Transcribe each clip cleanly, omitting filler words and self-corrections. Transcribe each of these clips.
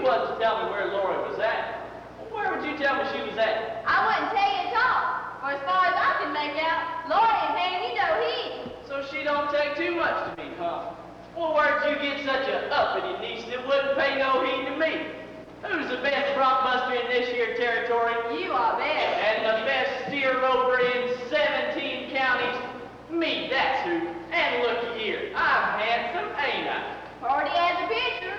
wasn't to tell me where Lori was at, where would you tell me she was at? I wouldn't tell you at all. For as far as I can make out, Lori and Handy know he. So she don't take too much to me, huh? Well, where'd you get such a uppity niece that wouldn't pay no heed to me? Who's the best bronc buster in this here territory? You are best. And the best steer roper in 17 counties? Me, that's who. And looky here, I'm handsome, ain't I? Already has a picture.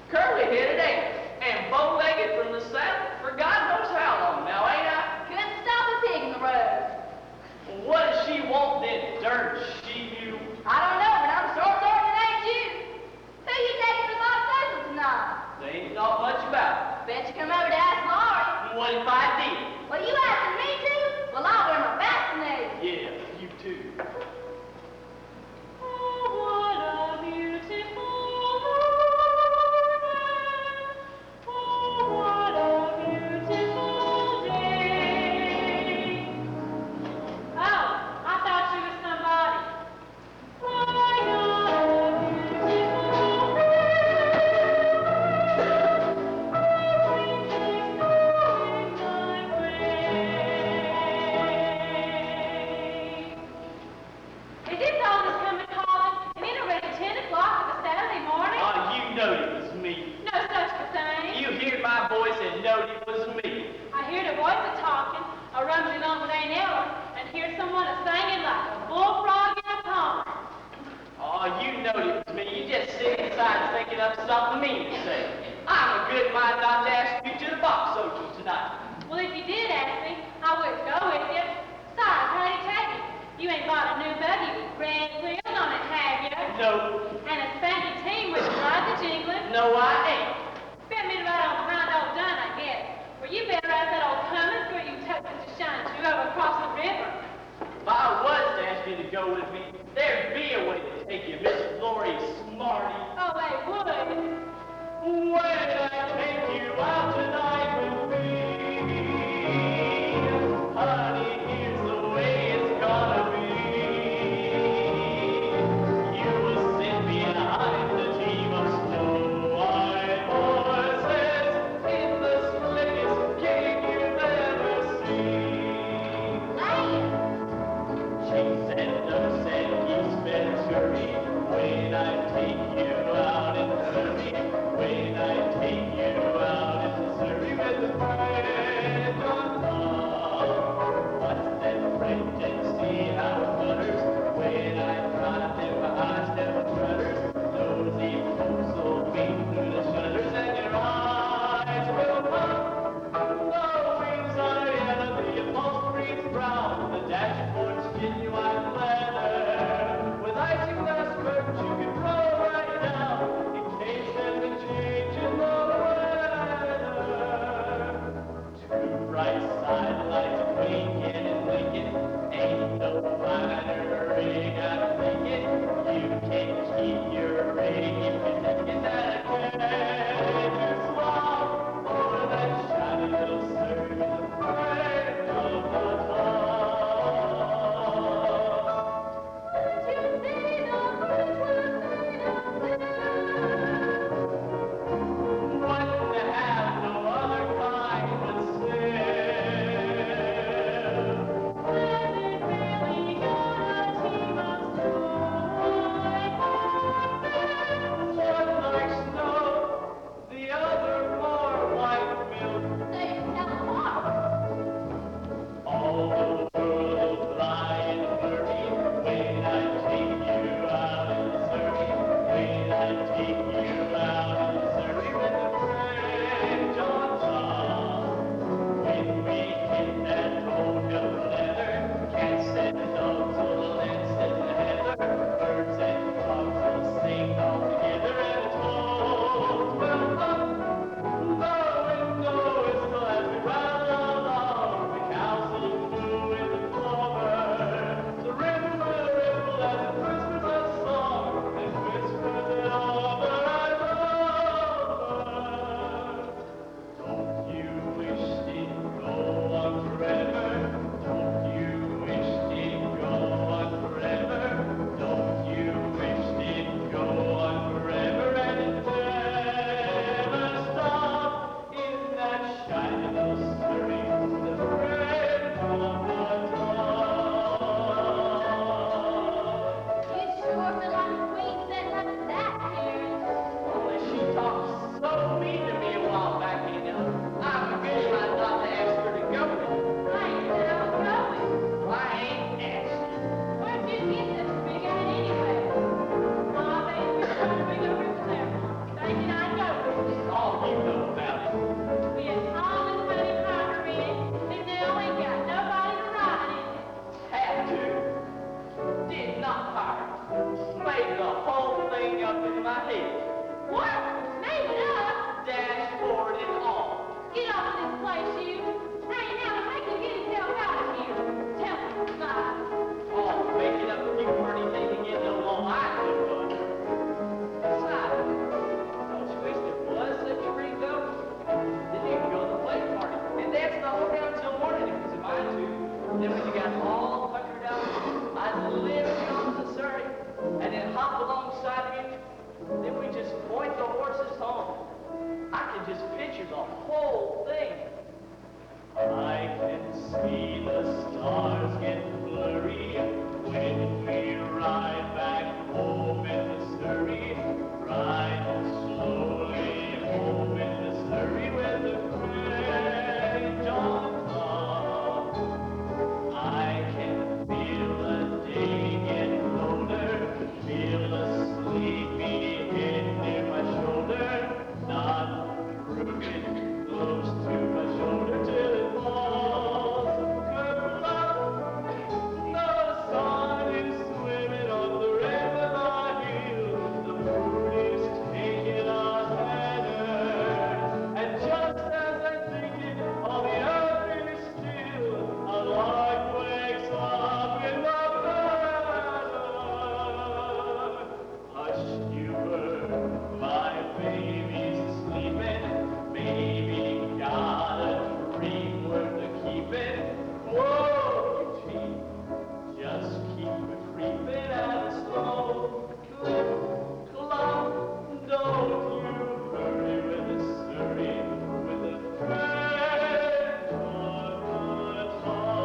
Curly-headed, ain't I? And bow-legged from the south for God knows how long now, ain't I? Couldn't stop a pig in the road. Well, what does she want then, darn she you? I don't know, but I'm sure certain it ain't you. Who you taking to my social tonight? They ain't thought much about Bet you come over to ask Lori. it. What if I did? Well, you asking me to? Well, I'll wear my vaccinator. Yeah, you too. Oh, what a beautiful morning. Oh, what a beautiful day. Oh, I thought you were somebody. Why not a beautiful day? Everything's going my way. Is this all that's coming calling? And it already 10 o'clock of a Saturday morning? Oh, you knowed it was me. No such a thing. You heard my voice and knowed it was me. I hear the voice a talking, a rumbling on with Aunt Ella, and hear someone a singing like a bullfrog in a pond. Oh, you knowed it was me. You just sit inside thinking up something mean to say. I'm a good mind not to ask you to the box social tonight. Well, if you did ask me, I wouldn't go with you. Besides, how'd it take it? You ain't bought a new buggy with grand wheels on it, have you? No, And a spanky team with rides a jingling? no, I ain't. Bet me to ride on behind old John, I guess. Well, you better ride that old Cummins where you took such a shine to over across the river. If I was to ask you to go with me, there'd be a way to take you, Miss Lori Smarty. Oh, they would. Where did I take you out tonight with me? Honey, here's the way it's gonna be. You will sit behind the team of snow-white picture the whole thing. I can see the stars get blurry when we ride back home in the Surrey. Ride slowly home in the Surrey when the gray dawn comes. I can feel the day get older, feel the sleepy head near my shoulder, not crooked, close to my shoulder till it falls. Kerplunk, the sun is swimming on the rim of my heel, the moon is taking a header, and just as I'm thinking all the earth is still, a lark wakes up in the meadow. Hush, you bird, my baby's sleeping, maybe got a dream worth a keeping. Whoa, you teeth, just keep it creeping at a slow clip, clop, don't you hurry with the Surrey, with the thread on the top.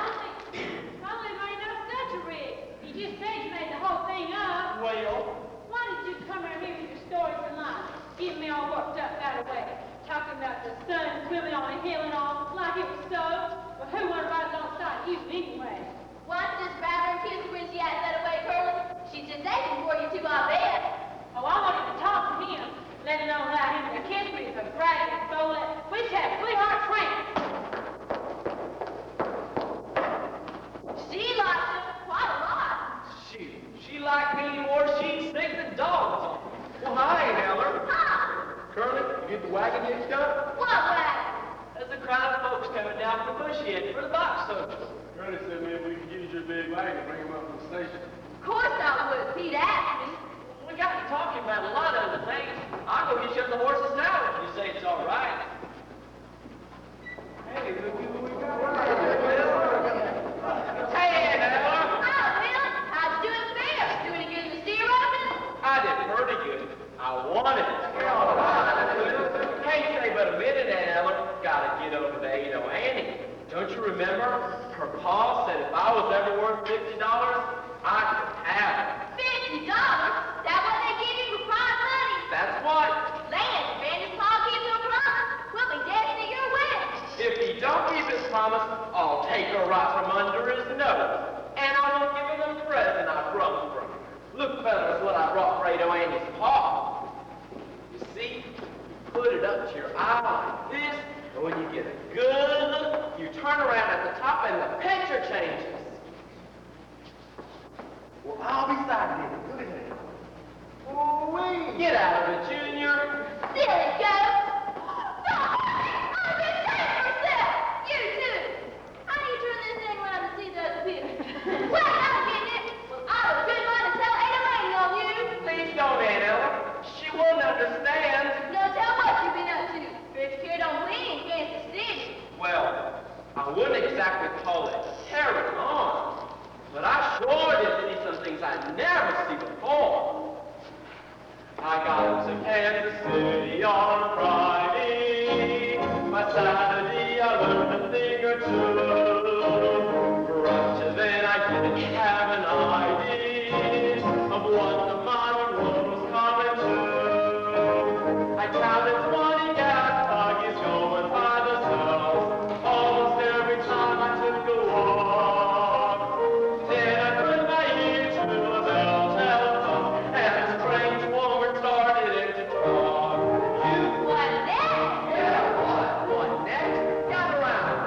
Probably made no such a rig. You just said you made the whole thing up. Well, Why did you come around here with your stories and lies? Getting me all worked up that way. Talking about the sun swimming on a hill and all, like it was so. Well, who wanted to ride alongside you anyway? Watch this rather and kiss her when she acts that way, Curly. She's just aching for you to, I bet. Oh, I wanted to talk to him, let alone allow him to kiss me for bragging and bowling. We just had a sweetheart tramp. She likes him quite a lot. she liked me more than she'd stick the dogs on. Well, hi, Eller. Huh? Curly, you get the wagon hitched up? What wagon? There's a crowd of folks coming down from the bush head for the box social. Curly said maybe we could use your big wagon and bring him up from the station. Of course I would, if he'd asked me. We got to talking about a lot of other things. I'll go get you on the horses now if you say it's all right. Hey, look who we got. Hey, Eller. Oh, Bill, how'd you do in the fair? Do any good in the steer roping? I did pretty good. I wanted it. Can't say but a minute, Eller. Gotta get over to Ada Annie. Don't you remember? Her pa said if I was ever worth $50, I could have it. $50? That what they give you for prime money? That's what. Land, if Randy's pa gives you a promise, we'll be dead to your wedding. If he don't keep his promise, I'll take her right from under his nose. And I won't give him the present I brought from him. Look, fellas, what I brought for Ada Annie's pa. You see, you put it up to your eye like this, and when you get a good look, you turn around at the top and the picture changes. Well, I'll be side here. Look at that. Ooh-wee. Get out of it, Junior. Silly goat. I've been saying myself. You too. How do you turn this thing around to see the other people? Well, I'm getting it. Well, I have a good mind to tell Ada Laney on you. Please don't, Aunt Ella. She won't understand. No, tell what you've been up to. First appeared on Lee in Kansas City. Well, I wouldn't exactly call it carrying on, but I sure did see some things I never see before. I got to Kansas City on Friday. By Saturday I learned a thing or two. Brunch, then I didn't have an idea of what the modern world was coming to. I counted 20 gas buggies going by themselves almost every time I took a walk. Then I put my ear to the bell telephone and a strange woman started in to talk. You What next? yeah, what next? Gather around.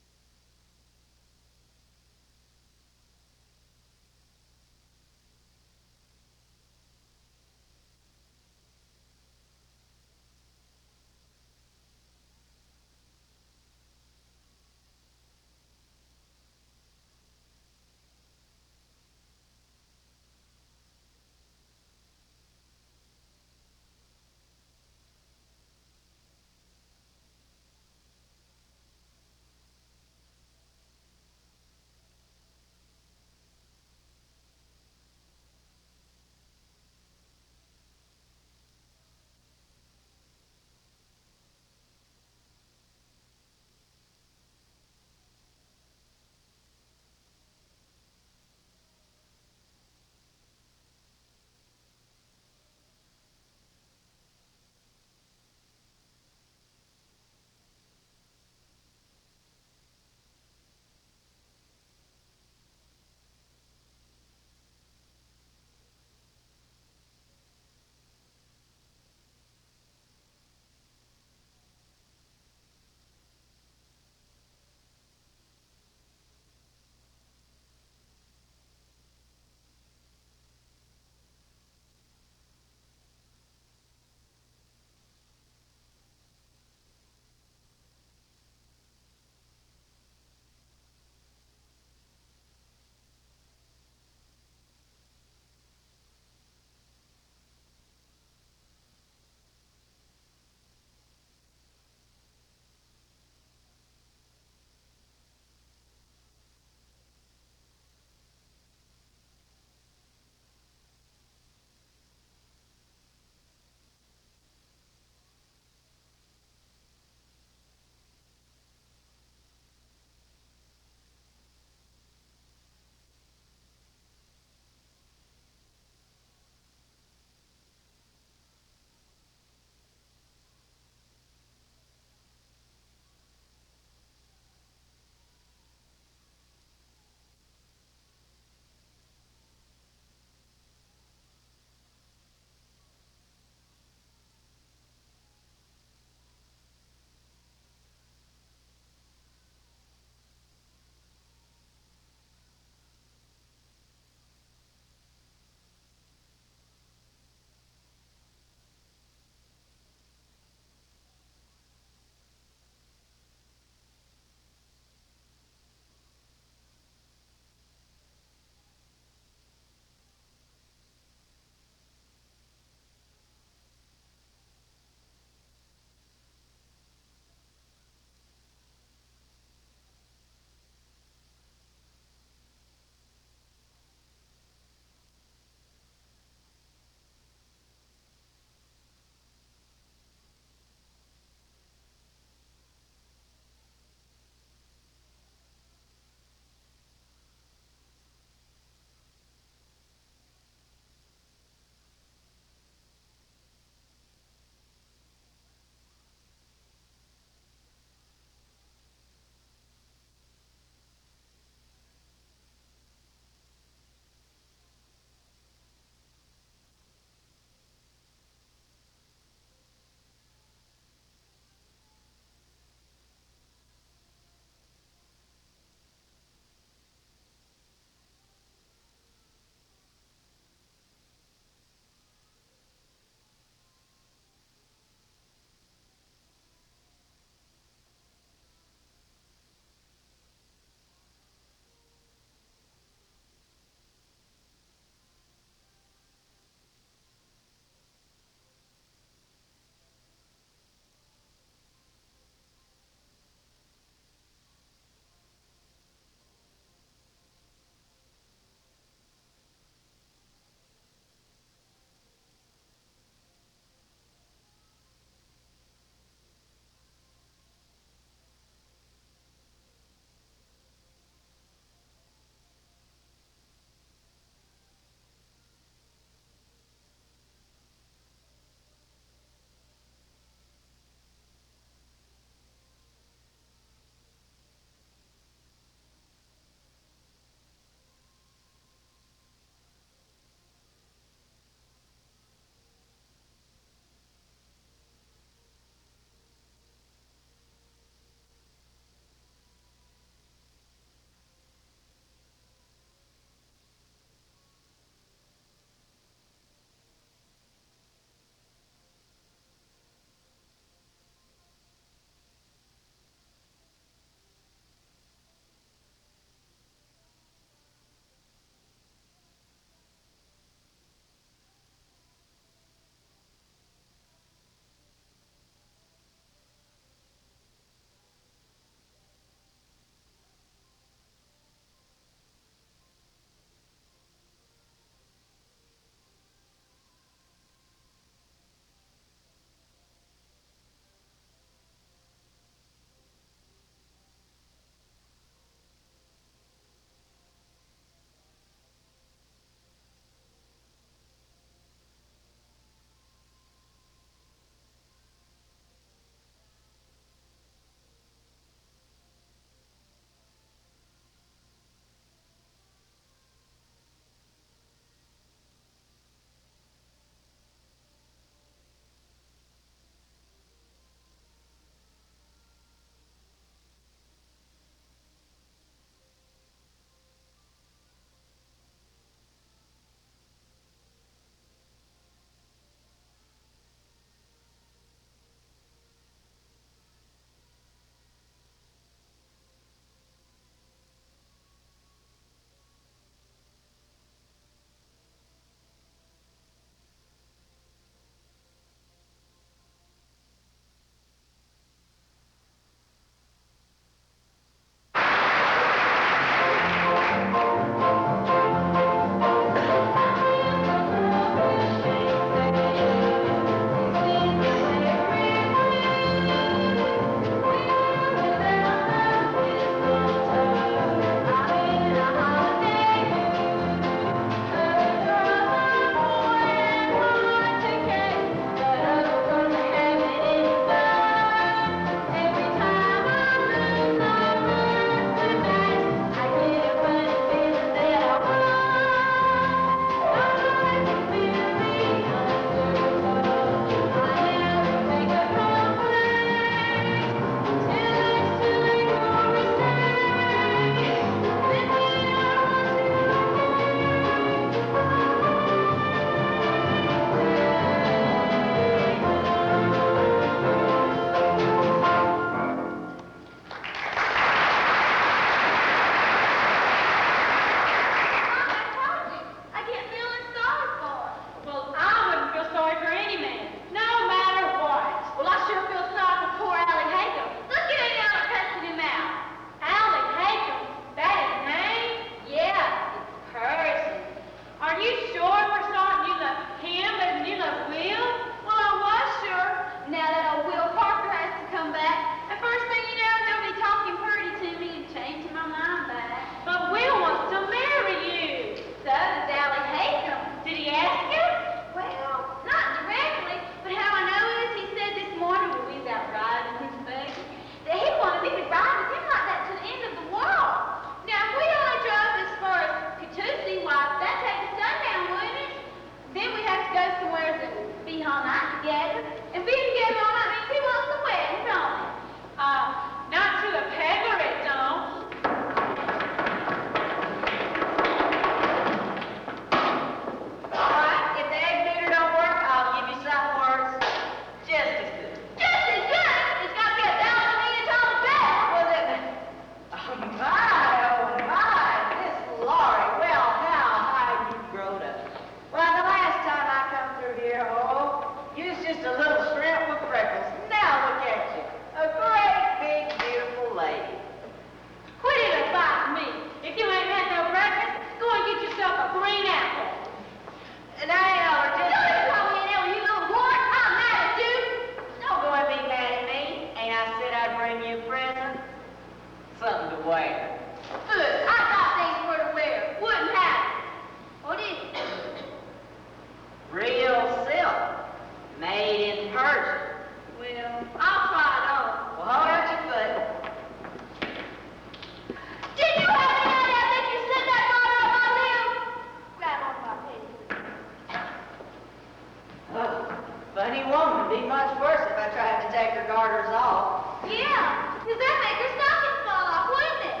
be much worse if I tried to take her garters off. Yeah, because that make her stockings fall off, wouldn't it?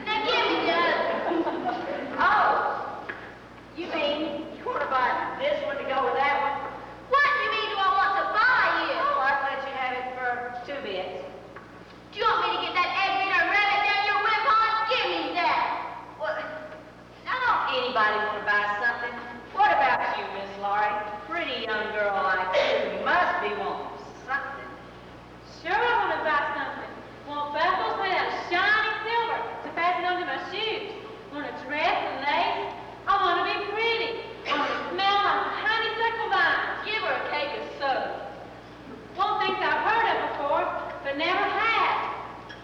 Now give me the other. Oh, you mean you want to buy this one to go with that one? What do you mean do I want to buy you? Oh, I'd let you have it for 2 bits. Do you want me to get that egg beater and ram it down your whip on? Give me that. Well, now don't anybody want to buy something? What about you, Miss Laurie? Pretty young girl like you must be wanting something. Sure, I want to buy something. Want buckles made out of shining silver to fasten onto my shoes. Want a dress and lace. I want to be pretty. I want to smell like honeysuckle vines. Give her a cake of soap. Want things I've heard of before, but never had.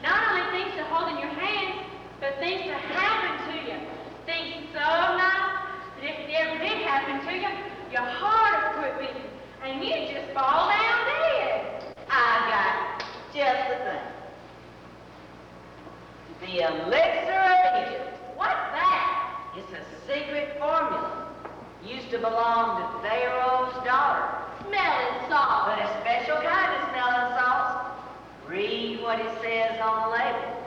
Not only things to hold in your hands, but things to happen to you. Things so nice that if it ever did happen to you, your heart would quit beating, and you'd just fall down dead. I got just the thing. The elixir of Egypt. What's that? It's a secret formula. Used to belong to Pharaoh's daughter. Smelling salt. But a special kind of smelling salts. Read what it says on the label.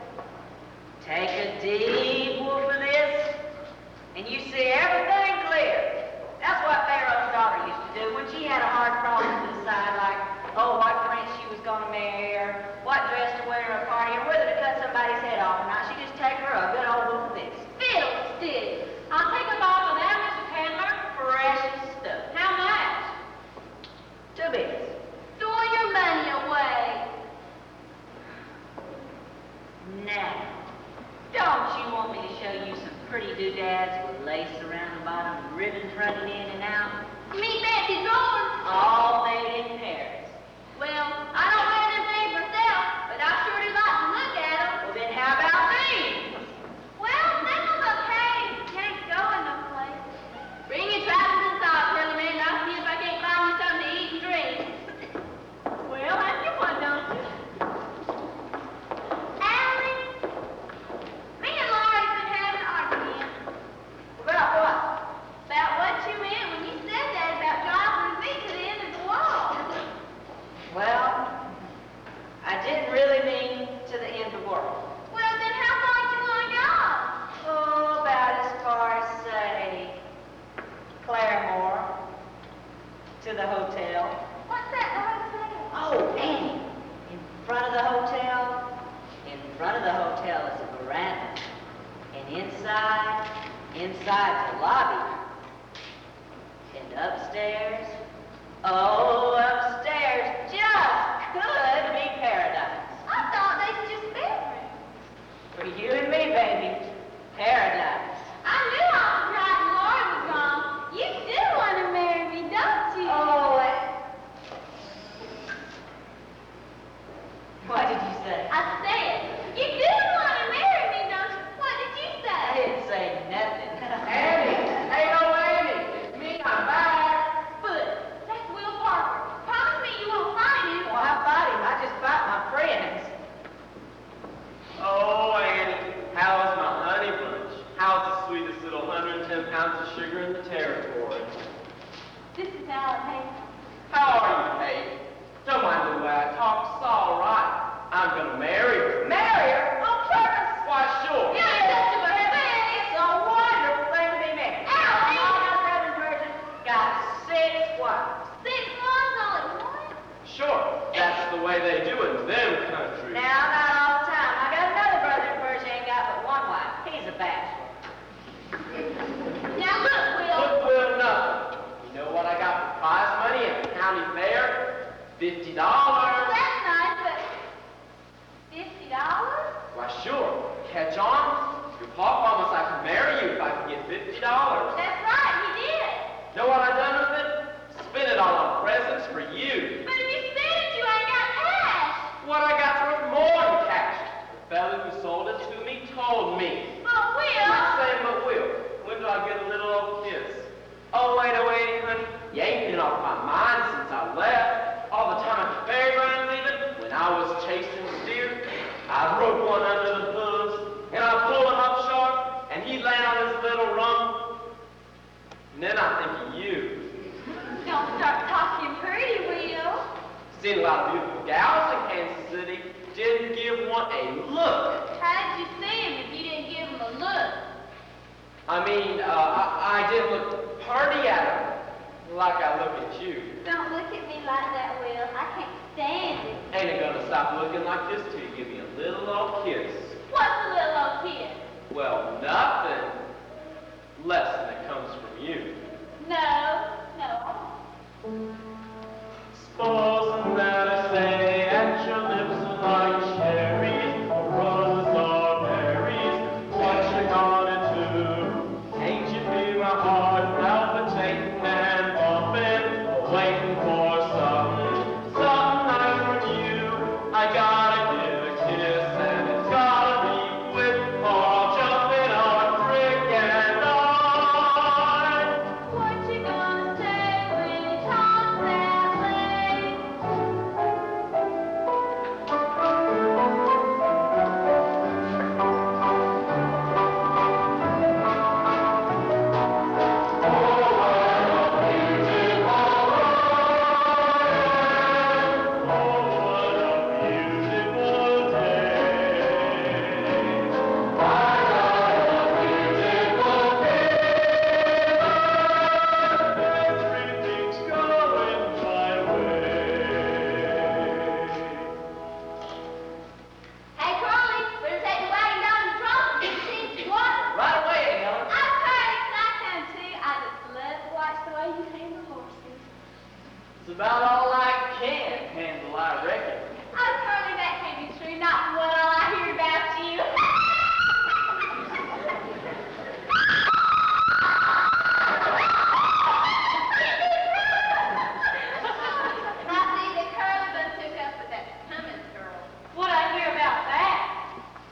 Take a deep whiff of this, and you see everything clear. That's what Pharaoh's daughter used to do when she had a hard problem to decide, like, oh, what prince she was going to marry, or what dress to wear at a party, or whether to cut somebody's head off or not. She just take her a good old whiff of this. Fiddlesticks. I'll take a bottle of that, Mr. Candler. Precious stuff. How much? 2 bits. Store your money away. Now, don't you want me to show you some pretty doodads with lace around the bottom and ribbons running in and out? You mean fancy drawers? All made in Paris. Well, I don't wear them things myself, but I sure do like to look at them. Well, then how about me? Well, that was okay. Can't go in no place. Bring your trappings inside, Curly Man, and I'll see if I can't find you something to eat and drink. Well, I get one, don't you? Allie, me and Laurie's been having an argument About what? about what you meant when you said that about driving me to the end of the world. Well, I didn't really mean to the end of the world. Well, then how far do you want to go? Oh, about as far as, say, Claremore to the hotel. What's that, the hotel? Oh, Annie, in front of the hotel is a veranda. And inside's a lobby. And upstairs, oh, upstairs just could be paradise. I thought they was just bedrooms. For you and me, baby, paradise. I knew I was right and Laurie was wrong. You do want to marry me, don't you? Oh, what did you say? I said, you do want to marry me, don't you? What did you I say? didn't say nothing. Annie! Hey, old Annie! It's me, I'm back! But that's Will Parker. Promise me you won't fight him. Well, I fight him. I just fight my friends. Oh, Annie, how is my honey bunch? How's the sweetest little 110 pounds of sugar in the territory? This is Alan Hayes. How are you, Kate? Don't mind the way I talk, it's all right. I'm gonna marry her. Marry her on purpose. Why, sure. You're such a baby. It's a wonderful thing to be married. Ow, All my brothers and virgins got 6 wives. 6 months, only one. Sure, that's the way they do in them countries. Now, not all the time. I got another brother in Persia ain't got but 1 wife. He's a bachelor. Now look, Will. Look, Will, nothing. You know what I got for prize money at the county fair? $50. That's nice, but $50? Why, sure. Catch on. Your pa promised I could marry you if I could get $50. That's right, he did. Know what I done with it? Spent it all on presents for you. But if you spend it, you ain't got cash. What I got's worth more than cash. The fella who sold it to me told me. But Will. Not saying but will. When do I get a little old kiss? Oh, wait, honey. You ain't been off my mind since I left. All the time at the fairgrounds even, when I was chasing steer, I broke one under the hooves, and I pulled him up sharp, and he'd land on his little rump. And then I think of you. Don't start talking Seen a lot of beautiful gals in Kansas City. Didn't give one a look. How did you see him if you didn't give him a look? I mean, I didn't look party at him like I look at you. Don't look at me like that, Will. I can't stand it. Ain't it gonna stop looking like this till you give me a little old kiss. What's a little old kid? Well, nothing less than it comes from you. No. Suppose that I say at your lips are like cherries, or roses or berries, what you gonna do? Can't you feel my heart palpitating and bumping, waiting for something nice from you? I gotta give a kiss and it's gotta be quick, or I'll jump in on Rick and I. What you gonna say when he talks that way? Hey, Crowley, better take the wagon down to the trough and get the sheep to water. Right away, Helen. I'm Curly, and I come too. I just love to watch the way you handle horses. It's about all I can handle, I reckon. Oh, Curly, that can't be true. Not what all I hear about you. I see that Curly done took up with that Cummins girl. What'd I hear about that?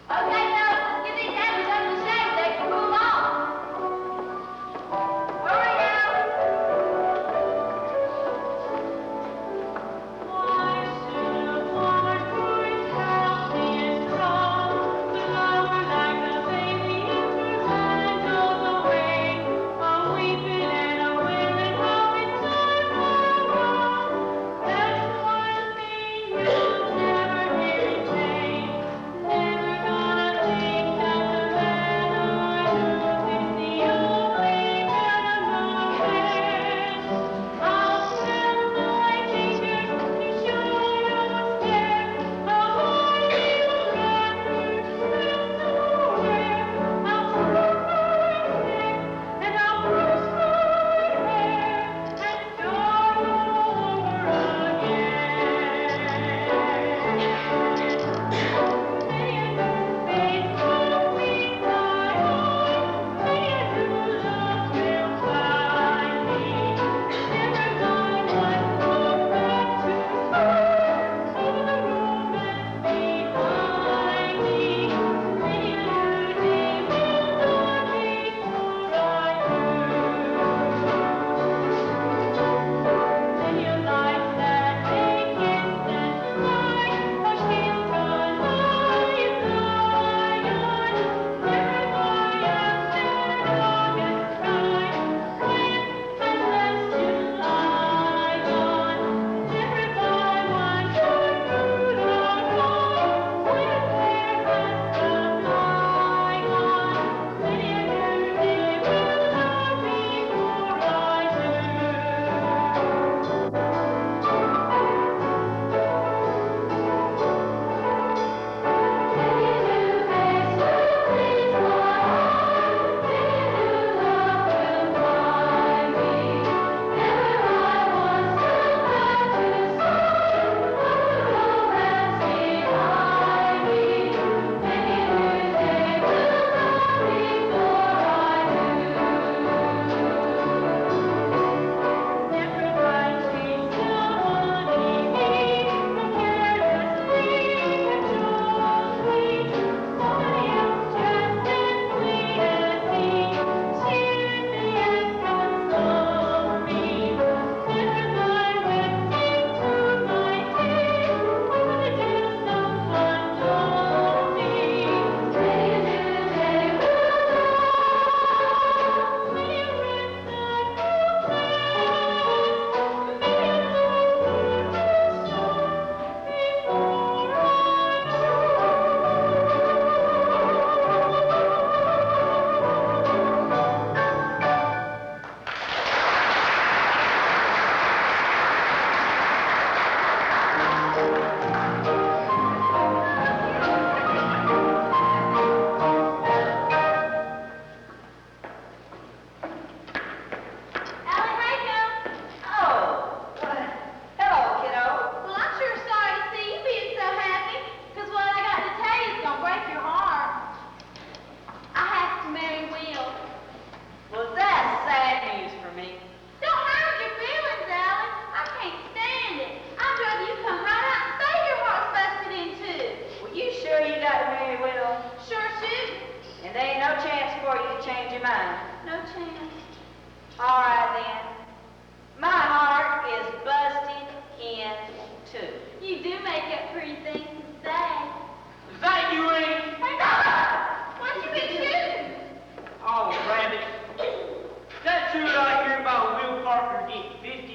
Okay, fellas, let's get these hammers up the shade. They can cool off. Hurry now.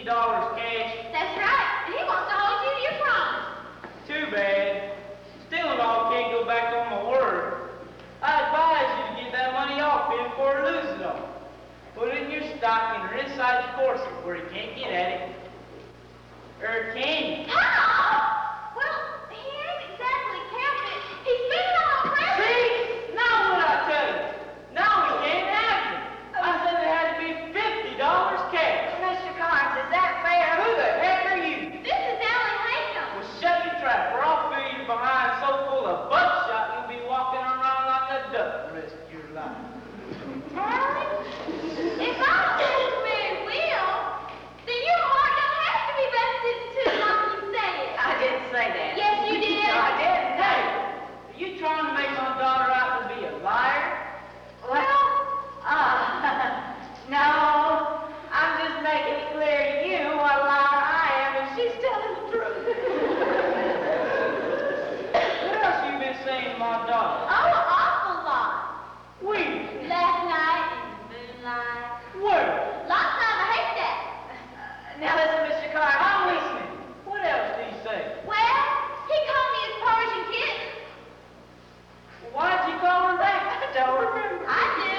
cash. That's right. And he wants to hold you to your promise. Too bad. Still and all, can't go back on my word. I advise you to get that money off him before he loses it all. Put it in your stocking or inside the corset where he can't get at it. Or can you? How? Well, he ain't exactly kept it. He's spent it all on presents. See? Now what I tell you? Now we can't have it. I said it had to be $50 cash. Mr. Carnes, is that fair? Who the heck are you? This is Allie Haycom. Well, shut your trap, or I'll fill you behind so full of buckshot you'll be walking around like a duck the rest of your life. Allie, if I was going to marry Will, then your heart don't have to be vested in two like you said. I didn't say that. Yes, you did. No, I didn't. Hey, are you trying to make my daughter out to be a liar? Well, no. I'm just making it clear to you what a liar I am, and she's telling the truth. What else you been saying to my daughter? Oh, an awful lot. We? Last night in the moonlight. Where? Last time I hate that. Now listen, Mr. Carnes. I'm listening. What else did he say? Well, he called me his Persian kitten. Why'd you call her that? I don't remember. I do.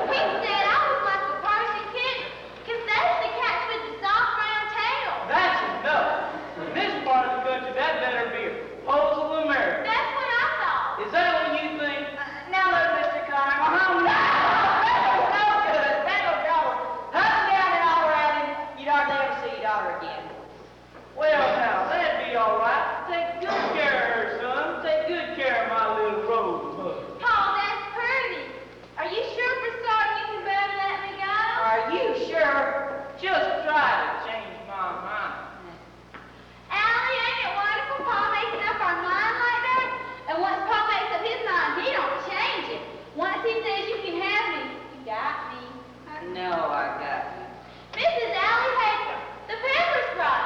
He said I was like a Persian kitten, 'cause that's the cats with the soft brown tail. That's enough. In this part of the country, that better be a proposal of marriage. That's what I thought. Is that what you think? Now look, Mr. Carnes. No good. That no trouble. Hunt him down and all around him. You'd hardly ever see your daughter again. Well, now, that'd be all right. Take good care of her, son. Take good care of my little rosebud. Paul, that's pretty. Are you sure for certain you can better let me go? Are you sure? Just try to change my mind. Allie, ain't it wonderful? Paul makes up our mind like that. And once Paul makes up his mind, he don't change it. Once he says you can have me, you got me. No, I got you. Mrs. Allie Haycom, the Pepper Sprite.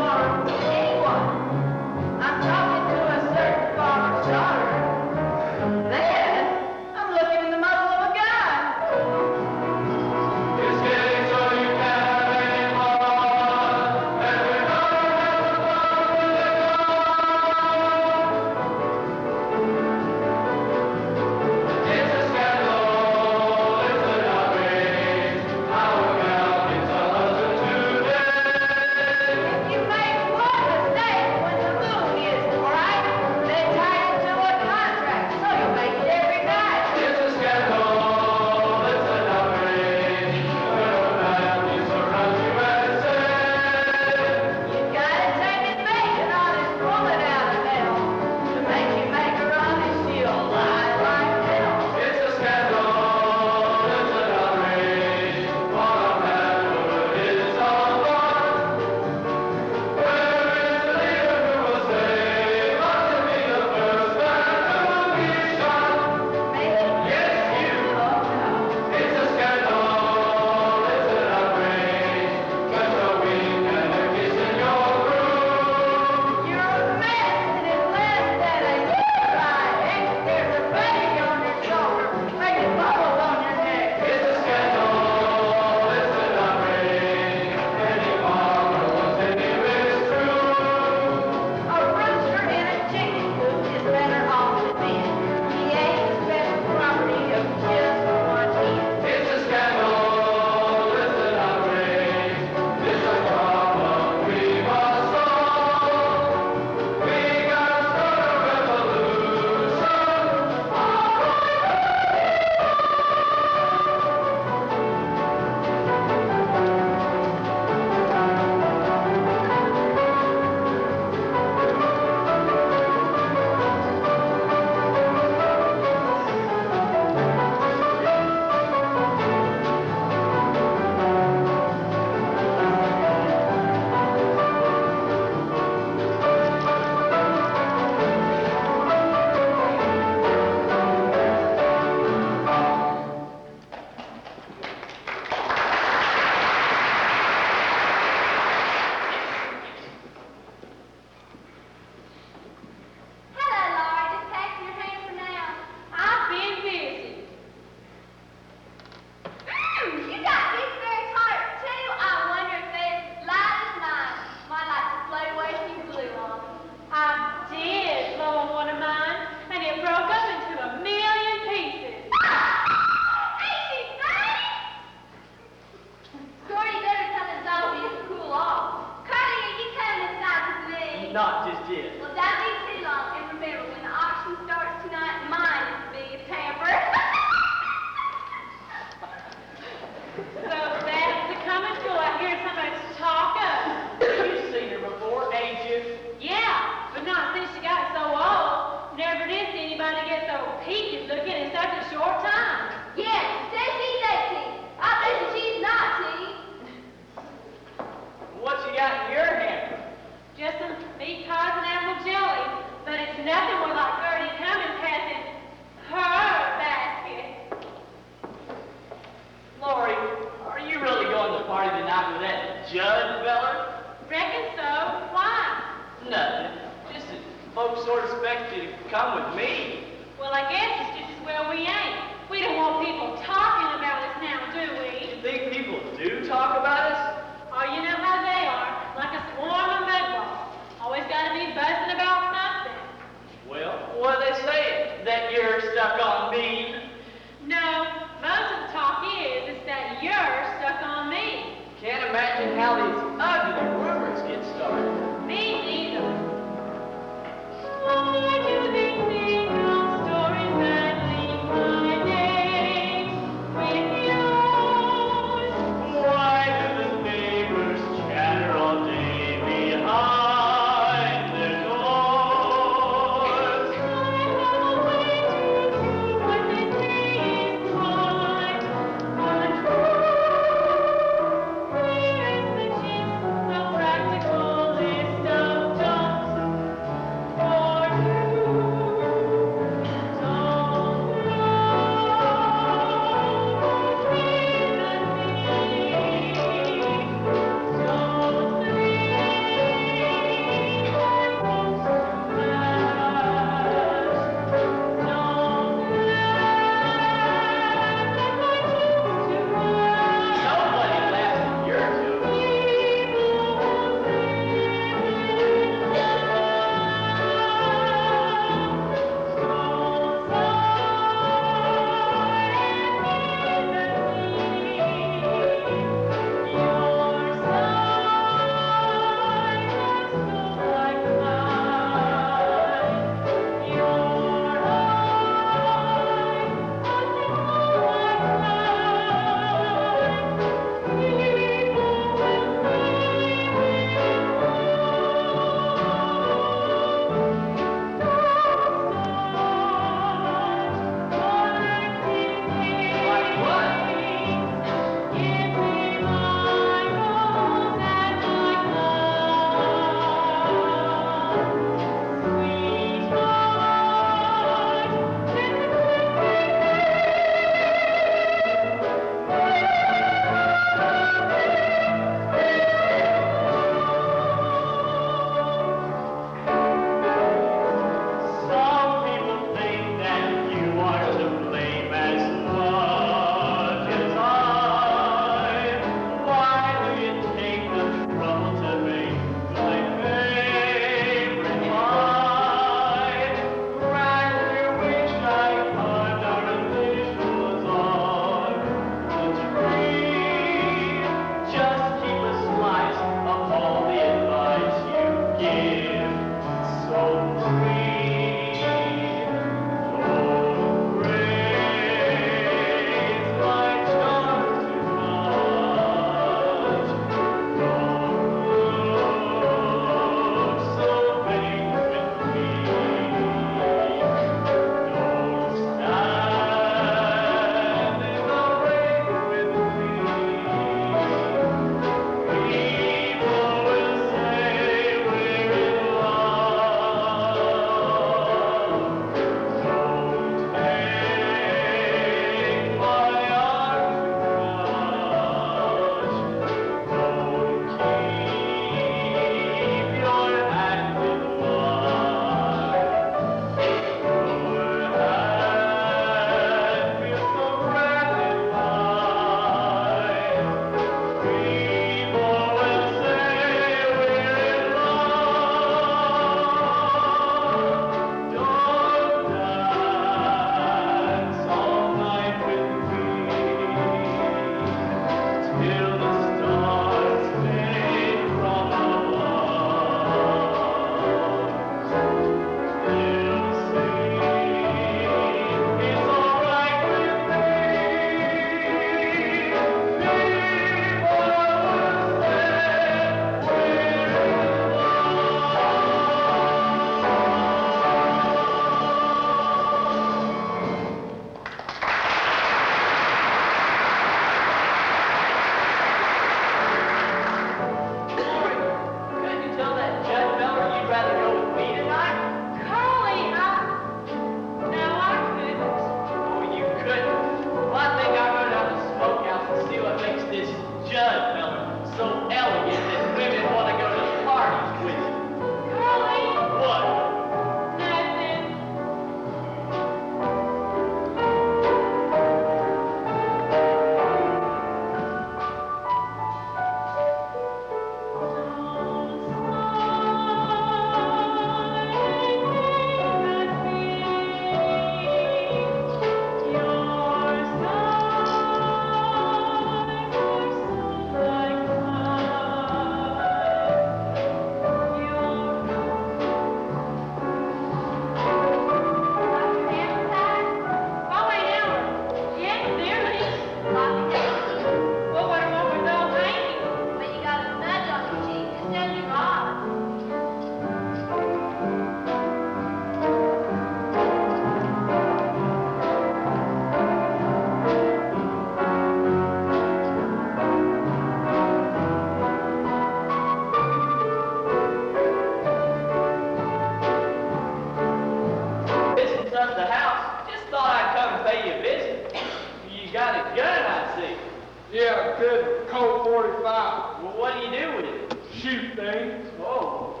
good Colt 45. Well, what do you do with it? Shoot things. Whoa.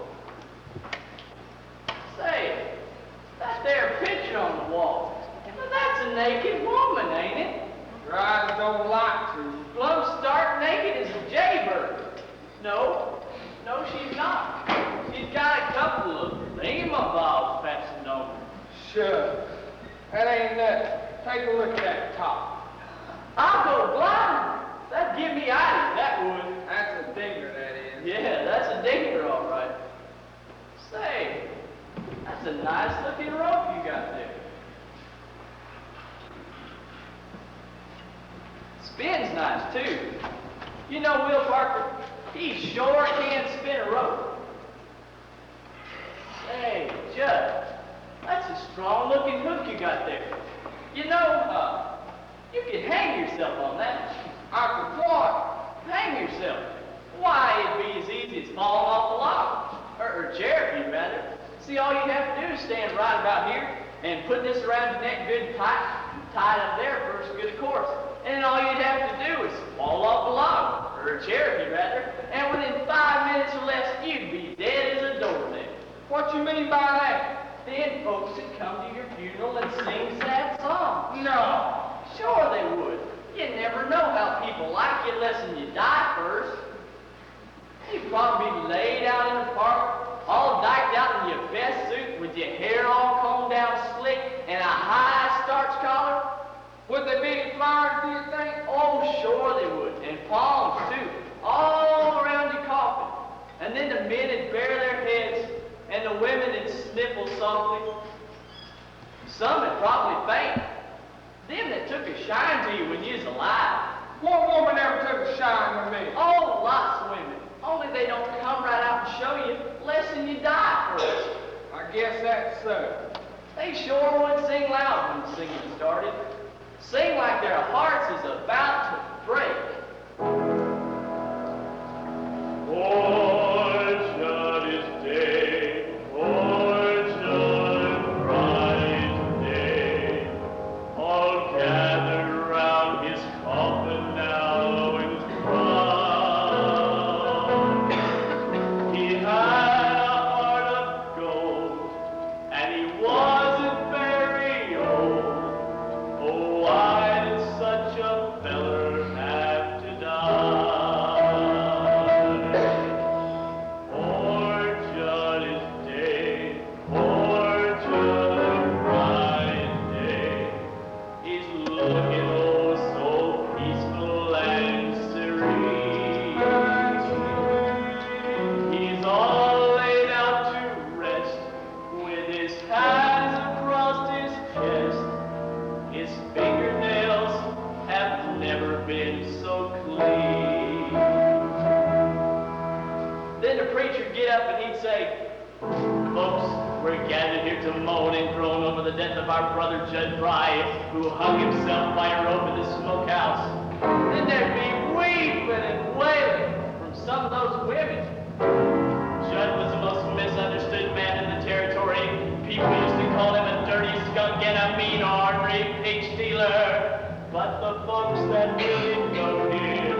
Say, that there picture on the wall. Well, that's a naked woman, ain't it? Your eyes don't lie to you. Plumb stark naked as a jaybird. No, she's not. She's got a couple of thingamabobs fastened on her. Sure. That ain't nothing. Take a look at that top. I'll go blind. That'd give me eyes, that would. That's a dinger, that is. Yeah, that's a dinger, all right. Say, that's a nice looking rope you got there. Spin's nice, too. You know, Will Parker, he sure can spin a rope. Say, Judd, that's a strong looking hook you got there. You know, you could hang yourself on that. I could what? Hang yourself. Why, it'd be as easy as falling off a log. Or Cherokee, rather. See, all you'd have to do is stand right about here and put this around your neck good and tight, tie it up there first, good of course. And then all you'd have to do is fall off a log, or a Cherokee, rather, and within 5 minutes or less, you'd be dead as a doornail. What you mean by that? Then folks would come to your funeral and sing sad songs. No. Sure they would. You never know how people like you unless you die first. You'd probably be laid out in the park, all diked out in your best suit with your hair all combed down slick and a high starch collar. Would there be any flowers, do you think? Oh, sure they would. And palms, too. All around your coffin. And then the men would bare their heads and the women would sniffle softly. Some would probably faint. Them that took a shine to you when you was alive. What woman ever took a shine to me? Oh, lots of women. Only they don't come right out and show you less than you die first. I guess that's so. They sure would sing loud when singing started. Sing like their hearts is about to break. Orchard is day, orchard bright day. All gathered round his coffin now and proud. He had a heart of gold, and he wasn't very old. Oh, why did such a feller have to die? Poor Judd is dead, poor Judd bright day. He's looking oh so peaceful and serene. He's all laid out to rest with his hands across his chest. His fingernails have never been so clean. Then the preacher'd get up and he'd say, folks, we're gathered here to moan and groan over the death of our brother Judd Fry, who hung himself by a rope in the smokehouse. Then there'd be weeping and wailing from some of those women. Judd was the most misunderstood man in the territory. People used to call him a dirty skunk and a mean ornery pig stealer. But the folks that really know him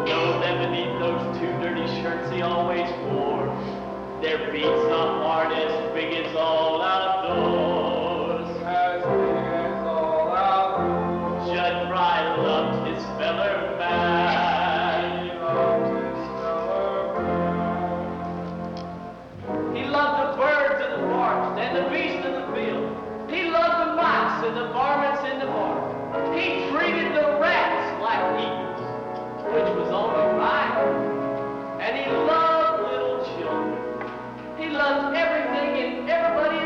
know that beneath those two dirty shirts he always wore, there beats a heart as big as all outdoors. As big as all outdoors. Judd Fry loved his feller bad. He loved his feller bad. He loved the birds in the forest and the beasts in the field. He loved the mice and the varmints in the barn. He treated the rats like eagles, which was only right. And he loved little children. He loved everything and everybody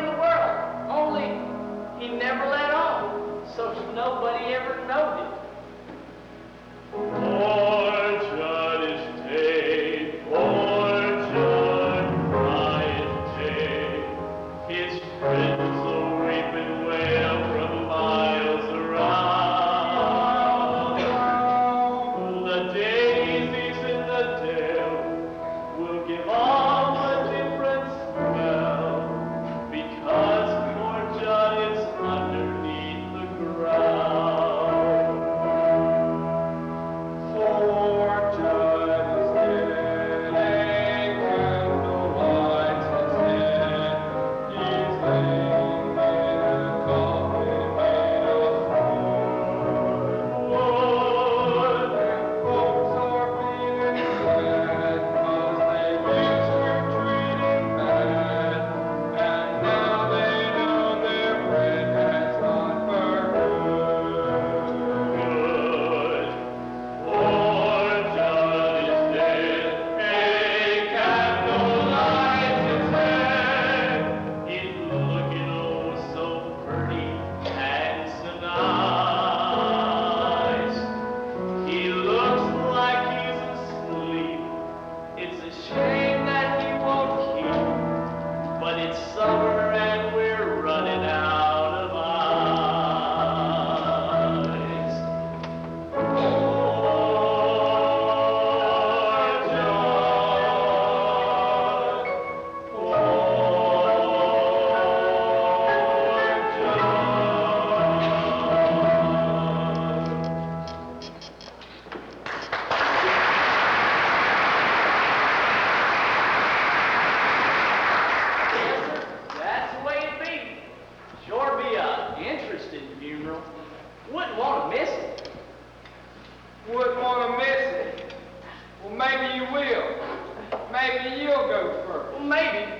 go first. Well, maybe.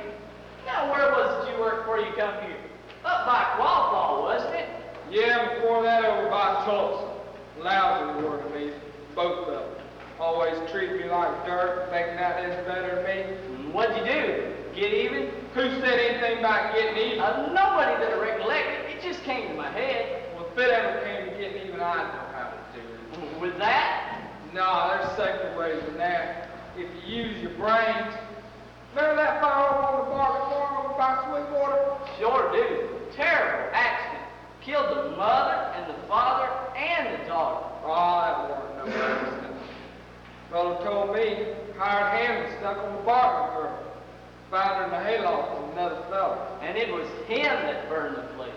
Now, where was it you worked before you come here? Up by Qualfall, wasn't it? Yeah, before that over by Tulsa. Lousy were to me, both of them. Always treat me like dirt, thinking that is better than me. What'd you do? Get even? Who said anything about getting even? Nobody that I recollect. It just came to my head. Well, if it ever came to getting even, I'd know how to do it. With that? No, there's safer ways than that. If you use your brains. Remember that fire on the barber farm over by Sweetwater? Sure do. Terrible accident. Killed the mother and the father and the daughter. Oh, that wasn't no accident. Fellow told me, hired hand was stuck on the barber girl. Found her in the hayloft with another fellow. And it was him that burned the place.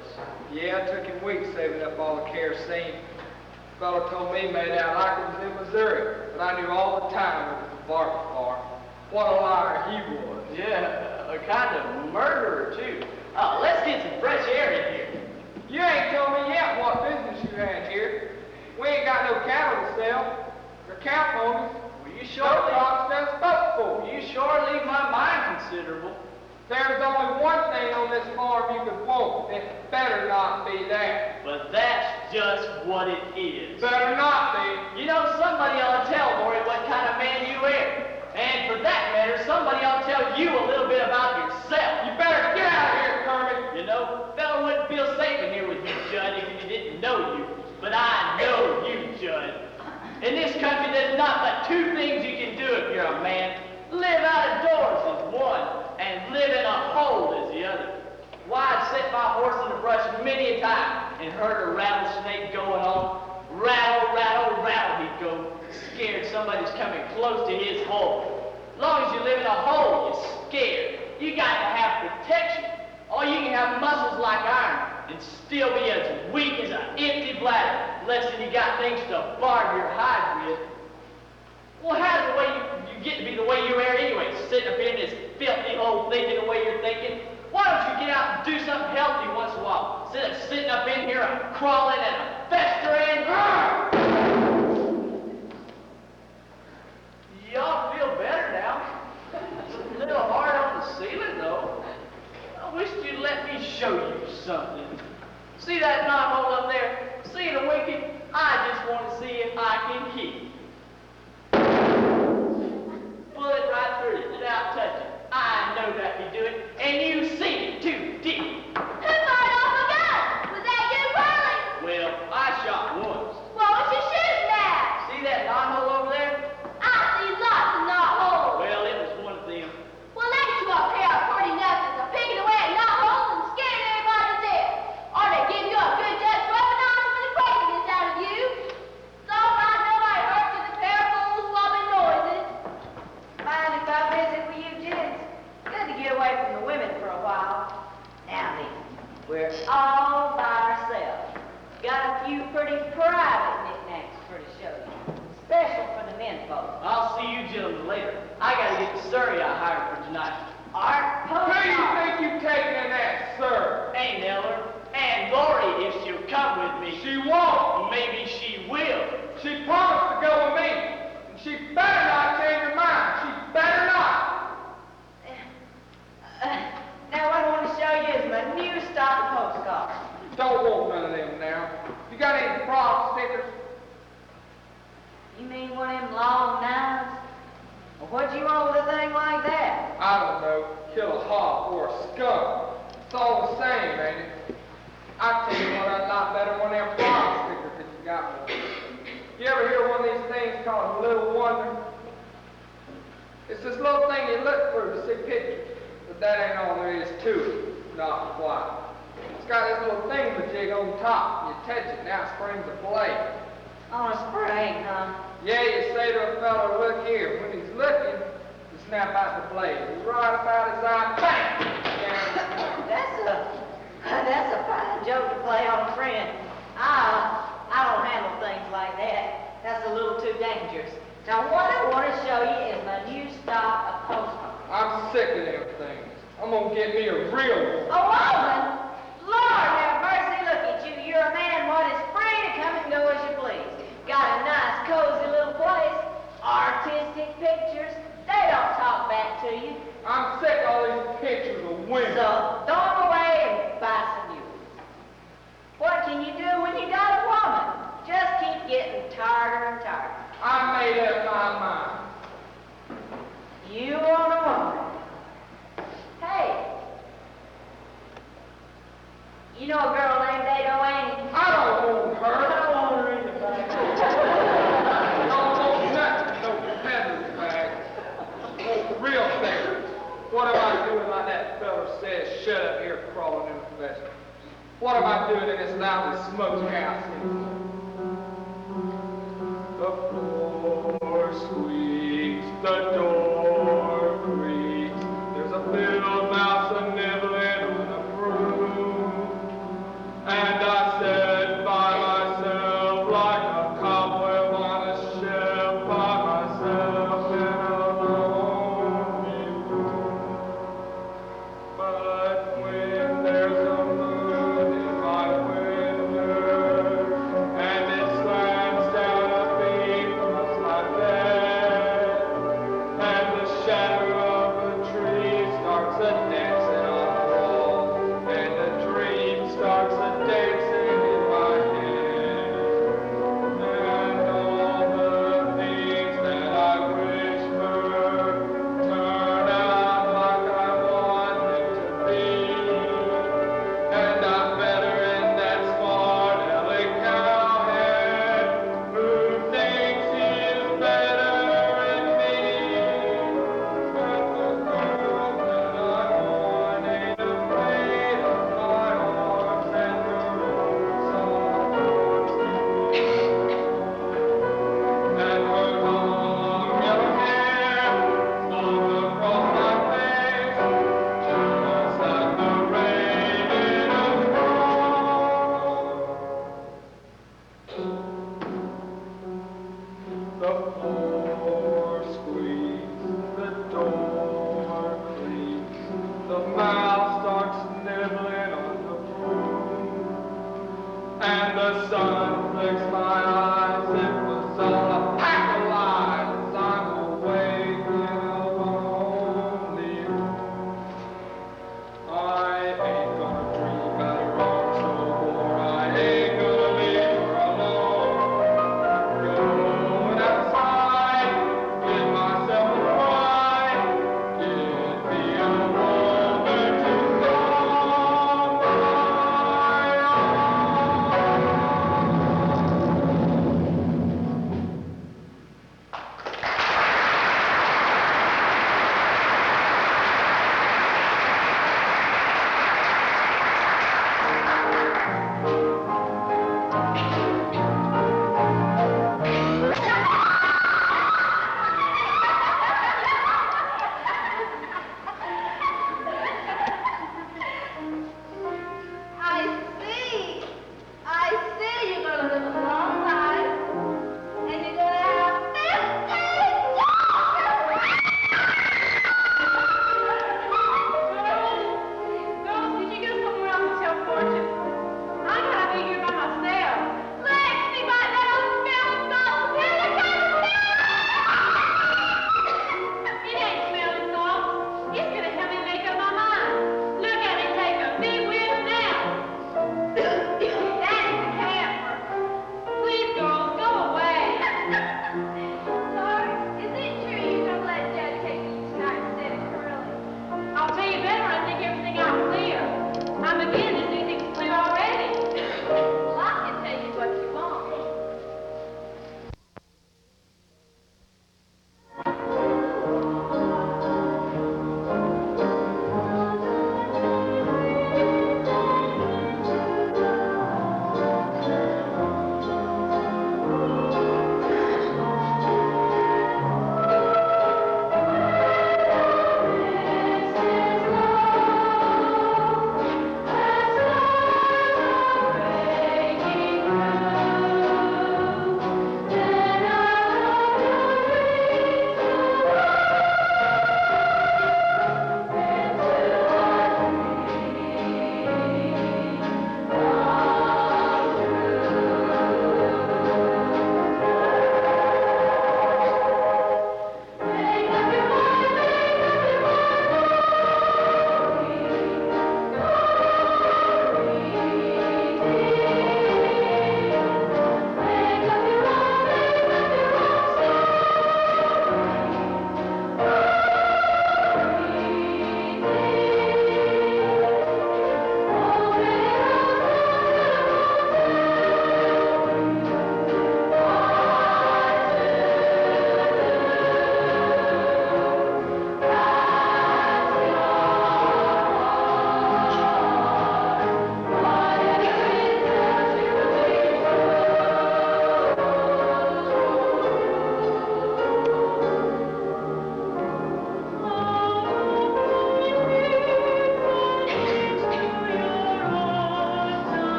Yeah, it took him weeks saving up all the kerosene. Fellow told me made out like it was in Missouri, but I knew all the time it was the barber farm. What a liar he was. Yeah, a kind of murderer, too. Let's get some fresh air in here. You ain't told me yet what business you had here. We ain't got no cattle to sell. They're cow ponies. Well, you Short sure rocks done spoke for. leave my mind considerable. There's only one thing on this farm you could want. It better not be that. But that's just what it is. Better not be. You know, somebody ought to tell Lori what kind of man you are. And for that matter, somebody ought to tell you a little bit about yourself. You better get out of here, Kermit. You know, fella wouldn't feel safe in here with you, Judd, if he didn't know you. But I know you, Judd. In this country, there's not but two things you can do if you're a man. Live out of doors is one, and live in a hole is the other. Why, I'd set my horse in the brush many a time and heard a rattlesnake going on. Rattle, rattle, rattle, he'd go, scared somebody's coming close to his hole. As long as you live in a hole, you're scared. You got to have protection. Or you can have muscles like iron and still be as weak as an empty bladder, less than you got things to barb your hide with. Well, how's the way you get to be the way you are anyway, sitting up in this filthy hole thinking the way you're thinking? Why don't you get out and do something healthy once in a while, instead of sitting up in here crawling and festering? You ought to feel better now. It's a little hard on the ceiling, though. I wish you'd let me show you something. See that knothole up there? See it a winking? I just want to see if I can keep. Pull it right through it without touching. I know that you do it, and you see it too deep. Who fired off a gun? Was that you, Curly? Well, I shot once. What was you shooting at? See that knothole over there? I see lots of knotholes. Well, it was one of them. Well, they two up here are pretty nuts for picking away at knotholes and scaring everybody to death. Or they give you a good just weaponizing for the craziness out of you. It's all right, nobody hurt to the pair of fools swabbing noises. Mind if I visit with you, gents? Good to get away from the women for a while. Now then, we're all by ourselves. Got a few pretty private knickknacks for to show you. Special for the men folks. I'll see you gentlemen later. I gotta get the surrey I hired for tonight. Art Who post. do you think you've taken in that, sir? Hey, Neller. And Lori, if she'll come with me. She won't. Maybe she will. She promised to go with me. And she better not change her mind. She better not. Now what I want to show you is my new stock of postcards. Don't want none of them now. You got any frog stickers? You mean one of them long knives? Well, what do you want with a thing like that? I don't know. Kill a hawk or a skunk. It's all the same, ain't it? I tell you what, I'd like better one of them frog stickers that you got one. You ever hear one of these things called a little wonder? It's this little thing you look through to see pictures. But that ain't all there is to it. Not quite. It's got this little thingamajig on top. You touch it, now it springs a blade. On a spring, huh? Yeah, you say to a fellow, look here. When he's looking, you snap out the blade. He's right about his eye, bang! That's a fine joke to play on a friend. I don't handle things like that. That's a little too dangerous. Now what I want to show you is my new stock of postcards. I'm sick of them things. I'm gonna get me a real one. A woman? Lord have mercy, look at you. You're a man what is free to come and go as you please. Got a nice, cozy little place. Artistic pictures. They don't talk back to you. I'm sick of all these pictures of women. So throw them away and buy some new ones. What can you do when you got a woman? Just keep getting tighter and tighter. I made up my mind. You want a woman. Hey, you know a girl named Ado Annie? I don't want her. I don't want her either, buddy. I don't want nothing, no peddler's bag. Oh, real thing. What am I doing like that fella says, shut up here crawling in the vestibule? What am I doing in this lousy smokehouse? The floor squeaks, the door creaks, there's a little mouse a-nibbling on the broom, and I sat by myself like a cobweb on a shelf by myself in a lonely room. But when there's a moon in my window, and it slants down a beam across my bed,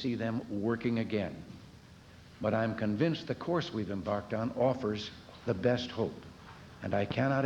see them working again. But I'm convinced the course we've embarked on offers the best hope, and I cannot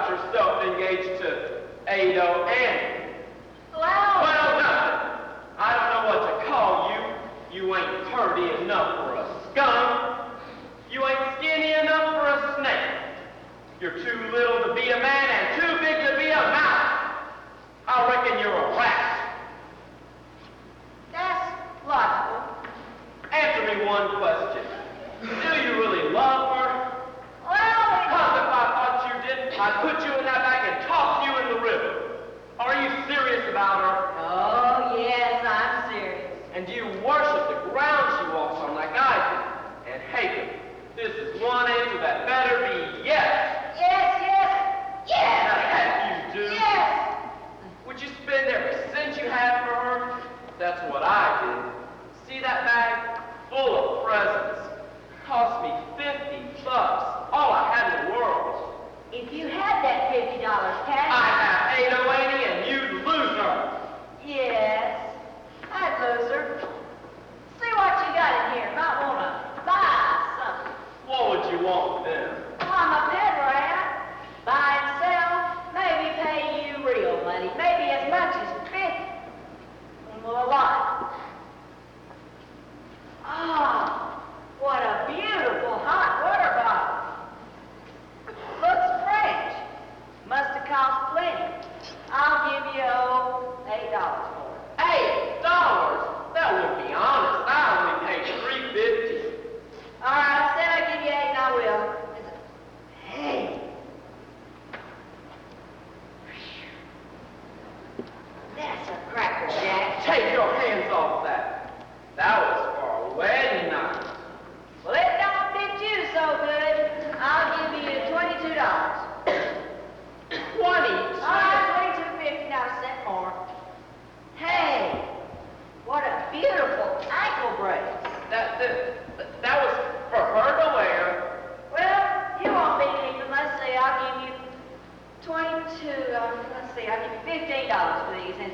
got yourself engaged to Ado Annie? Well, Nothing. I don't know what to call you. You ain't purty enough for a skunk. You ain't skinny enough for a snake. You're too little to be a man and too big to be a mouse. I reckon you're a rat. That's logical. Answer me one question. Do you really love her? Well, Because if I thought you didn't, I'd put you in that bag and toss you in the river. Are you serious about her? oh, yes, I'm serious. And do you worship the ground she walks on like I do? And hate her? This is one answer that better be yes. Yes, yes, yes! The heck you do. Yes! Would you spend every cent you had for her? That's what I did. See that bag? Full of presents. Cost me $50. All I had in the world. If you had that $50 cash... I'd have Ado Annie and you'd lose her. Yes, I'd lose her. See what you got in here. Might want to buy something. What would you want then? Well, I'm a peddler, Aunt. Buy and sell, maybe pay you real money. Maybe as much as 50. Well, a lot. Ah, what a beautiful hot water bottle. Looks French. Must have cost plenty. I'll give you, $8 for it. $8? That wouldn't be honest. I only paid $3.50. All right, I said I'd give you 8 and I will. Hey. That's a cracker, Jack. Take your hands off that. That was for a wedding night. Well, it don't fit you so good. I'll give you $22. 20. All right, $22.50, not a cent more. Hey, what a beautiful ankle brace. That was for her to wear. Well, you won't be keeping. Let's see, I'll give you 22, let's see, I'll give you $15 for these. And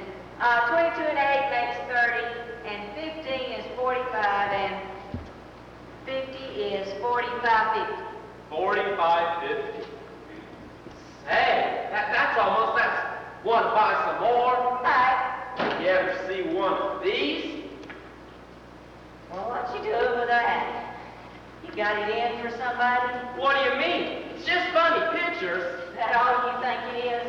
22 and 8 makes 30, and 15 is 45, and 50 is 45.50. 45.50. Hey, that's want to buy some more? All right. You ever see one of these? Well, what you doing with that? You got it in for somebody? What do you mean? It's just funny pictures. Is that all you think it is?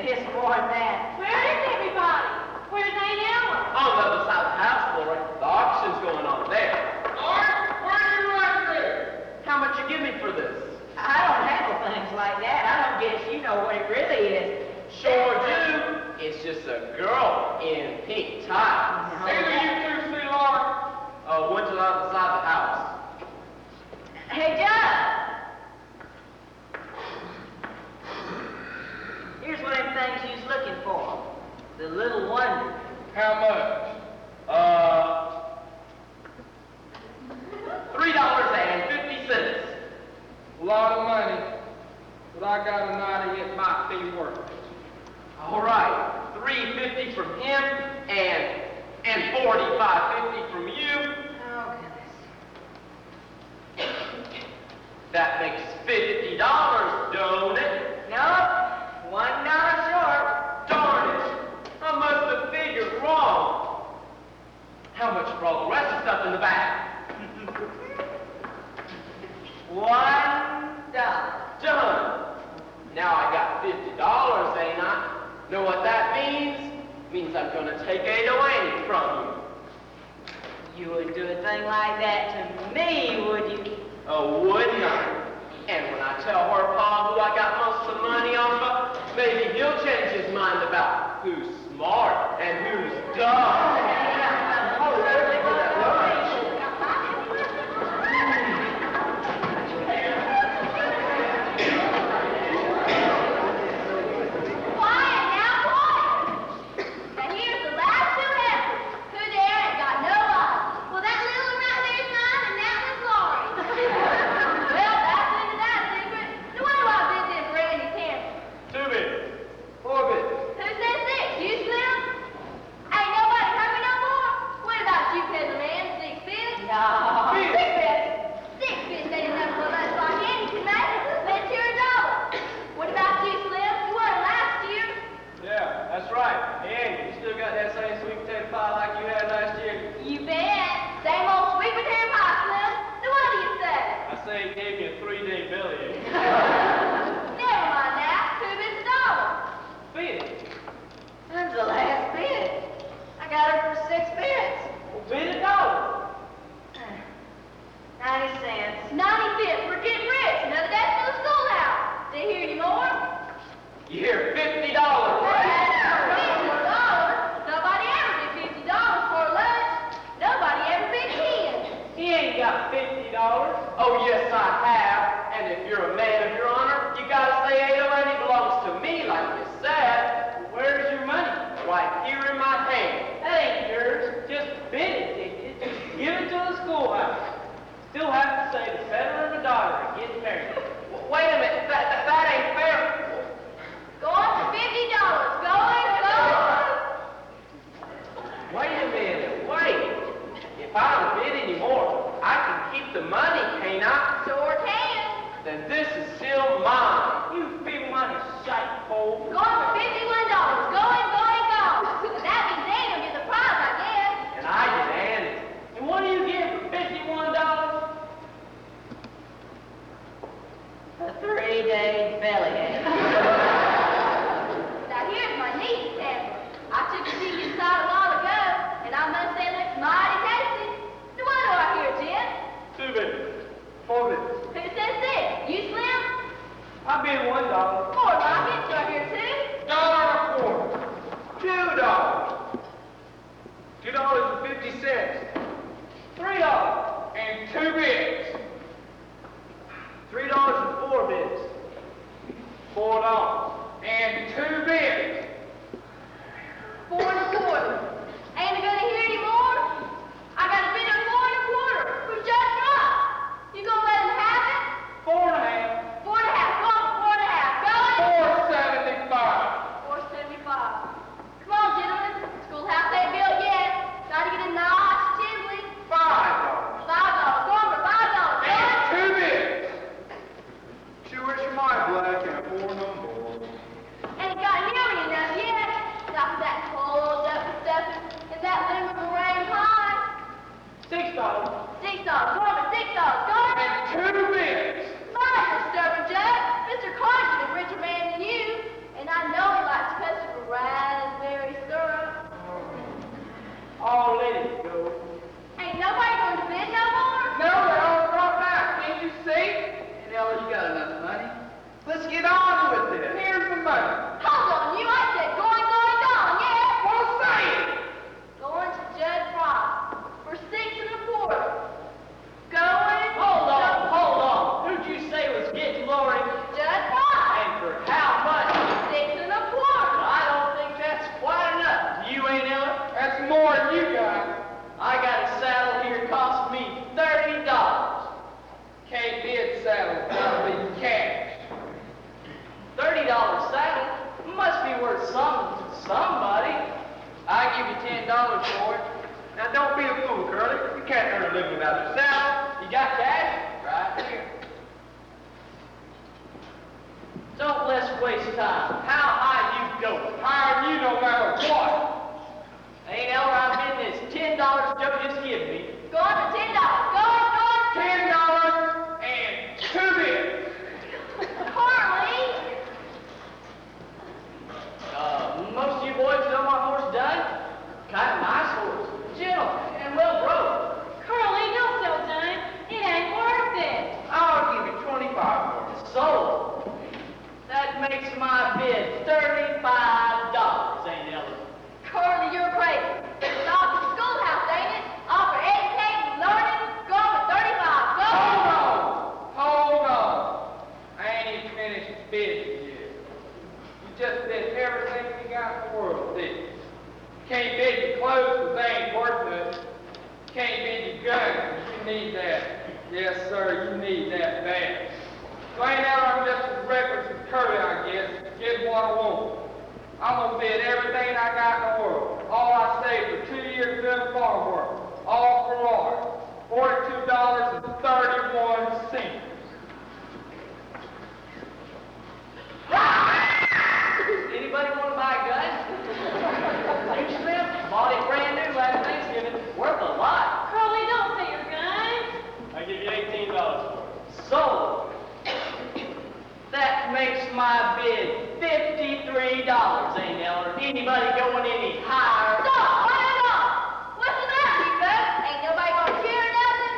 It's more than that. Where is everybody? Where's Aunt Ella? On the other side of the house, Lori. The auction's going on there. Lord, where are you right there? How much you give me for this? I don't handle things like that. I don't guess you know what it really is. Sure do. It's just a girl in pink tie. Either you two see Lord. Went to the other side of the house. Hey, John. Here's one of them things you was looking for. The little wonder. How much? $3.50. A lot of money. But I got an idea it might be worth it. All right, $3.50 from him and $45.50 from you. Oh, goodness. That makes $50, don't it? Nope. $1 short. Darn it! I must have figured wrong. How much for all the rest of the stuff in the bag? $1. Done. Now I got $50, ain't I? Know what that means? Means I'm gonna take Ado Annie from you. You wouldn't do a thing like that to me, would you? Oh, wouldn't I? And when I tell her pa who I got most of the money off of, maybe he'll change his mind about who's smart and who's dumb. Quiet now, quiet. Now here's the last two answers. Who there ain't got no eyes? Well, that little one right there's mine, and that one's Laurie's. Well, that's the end of that secret. No wonder why I did this for Andy's cancer. 2 bits. 4 bits. Who says six? You, Slim? Ain't nobody $50. $50? Nobody ever did $50 for lunch. Nobody ever bid 10. He ain't got $50. Oh, yes, I have. And if you're a man of your honor, you gotta say ain't no money belongs to me, like you said. Where's your money? Right here in my hand. That ain't yours. Just bid it, did you? Give it to the schoolhouse. Still have to say the feather of a daughter and get married. Wait a minute. That ain't fair. Going for $50. Going. Wait a minute. Wait. If I don't bid anymore, I can keep the money, can't I? Sure can. Then this is still mine. You big money sight, fool. Going for $51. Going. And that means they don't get the prize, I guess. And I get Annie. And what do you get for $51? A 3-day bellyache. Now here's my niece's sample. I took a peek inside a while ago, and I must say it looks mighty tasty. So what do I hear, Jim? 2 bits. 4 bits. Who says this? You, Slim? I bid $1. 4 rockets, do I hear 2? $1.25. $2. $2.50. $3. And 2 bits. $3 and 4 bits. $4. And 2 bits. 4 1/4. Ain't I gonna hear any more? I got a bid of 4 1/4 from Judge Rock. You gonna let him have it? 4 1/2. 4 1/2. Go on for 4 1/2. Going? $4.75. 4.75. Come on, gentlemen. Schoolhouse ain't built yet. Gotta get a notch, chiseling. $5. $5. Go on for $5. And 2 bits. Sure wish you might, Black, and 4 no more. Ain't got nearly enough yet. Not that cold up and stuff and that lemon meringue pie. $6. $6. Go on for $6. Go on. And 2 bits. My disturbing Judge. Mr. Carter's a richer man than you. And I know he likes custard with raspberry syrup. Oh, let it go. Ain't nobody going to bid no more? No, they all brought back. Can't you see? Hey, Ella, you got enough money. Let's get on with it. Here's the money. Hold on, you. I said going, yeah? Well, say it. Going to Judge Rock for 6 1/4. Going. Hold on. Who'd you say was getting Lori? Judge Rock. And for how much? 6 1/4. I don't think that's quite enough. You ain't, Ella? That's more than you got. I got a saddle here cost me $30. Can't bid saddle. Gotta be cash. $30 saddle must be worth something to somebody. I give you $10 for it. Now don't be a fool, Curly. You can't earn a living without a saddle. You got cash? Right here. Don't let's waste time. How high you going? Higher than you no matter what. Ain't Ella, I'm bidding this $10 Joe just give me. Going for $10. Going. $10 and 2 bits. Carly. Most of you boys know my horse done? Kind of nice horse. Gentle and well broke. Curly, don't sell dime. It ain't worth it. I'll give you 25 for it. Sold. That makes my bid $35, ain't Ella? Carly, you're crazy. It's off the schoolhouse, ain't it? Offer educating and learning. Going for 35. Go. Hold on. I ain't even finished bidding yet. You just bid everything you got in the world, didn't you? Can't bid your clothes because they ain't worth it. Can't bid your guns 'cause you need that. Yes, sir, you need that bad. So ain't that I'm just as reckless as Curly, I guess. Get what I want. I'm gonna bid everything I got in the world. All I saved for 2 years doing farm work. All for Lord. $42.31. Anybody want to buy a gun? You Slim? Bought it brand new last Thanksgiving. Worth a lot. Curly, don't sell your gun. I give you $18 for it. Sold. That makes my bid $53, ain't Ella? Anybody going any higher? Stop. What's the matter, you folks? Ain't nobody gonna cheer nothing?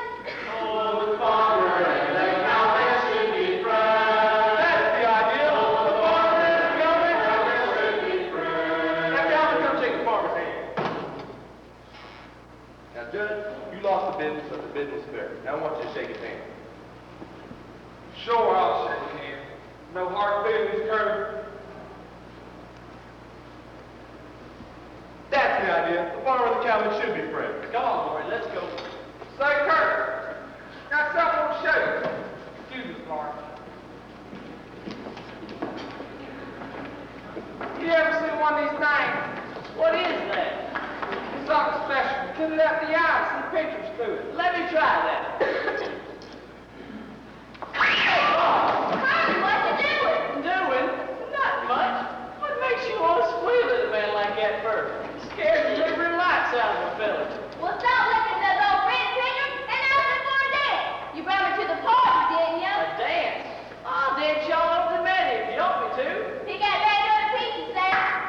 Oh, the farmer and the cowman should be friends. That's the idea. Oh, the farmer and the cowman should be business of the business fair. Now I want you to shake his hand. Sure, I'll shake your hand. No hard feelings, Kurt. That's the idea. The farmer and the cowman should be friends. Come on, Maury, let's go. Say, Kurt, got something to show you. Excuse us, Mark. You ever seen one of these things? What is that? It's something special. Put it up the eye and see pictures to it. Let me try that. Harvey, what you doing? Doing? Not much. What makes you want to squeal at a man like that first? Scares the living lights out of a fella. Well, stop looking at those old red fingers and ask me for a dance. You brought me to the party, didn't you? A dance? I'll dance y'all over the Betty if you want me to. He got back on the pieces, Sam.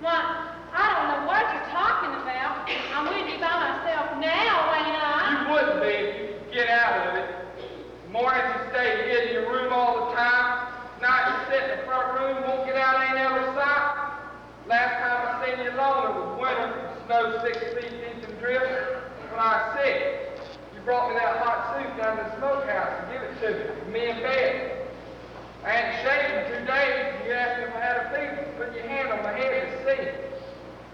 Why, I don't know what you're talking about. I'm with you by myself now, ain't I? You wouldn't be if you could get out of it. Mornings you stay hid in your room all the time. Night you sit in the front room, won't get out ain't ever sight. Last time I seen you alone, it was winter. Snow 6 feet deep and drifting. When I was sick, you brought me that hot soup down to the smokehouse and give it to me in bed. I hadn't shaved in 2 days. You asked me if I had a fever. Put your hand on my head to see.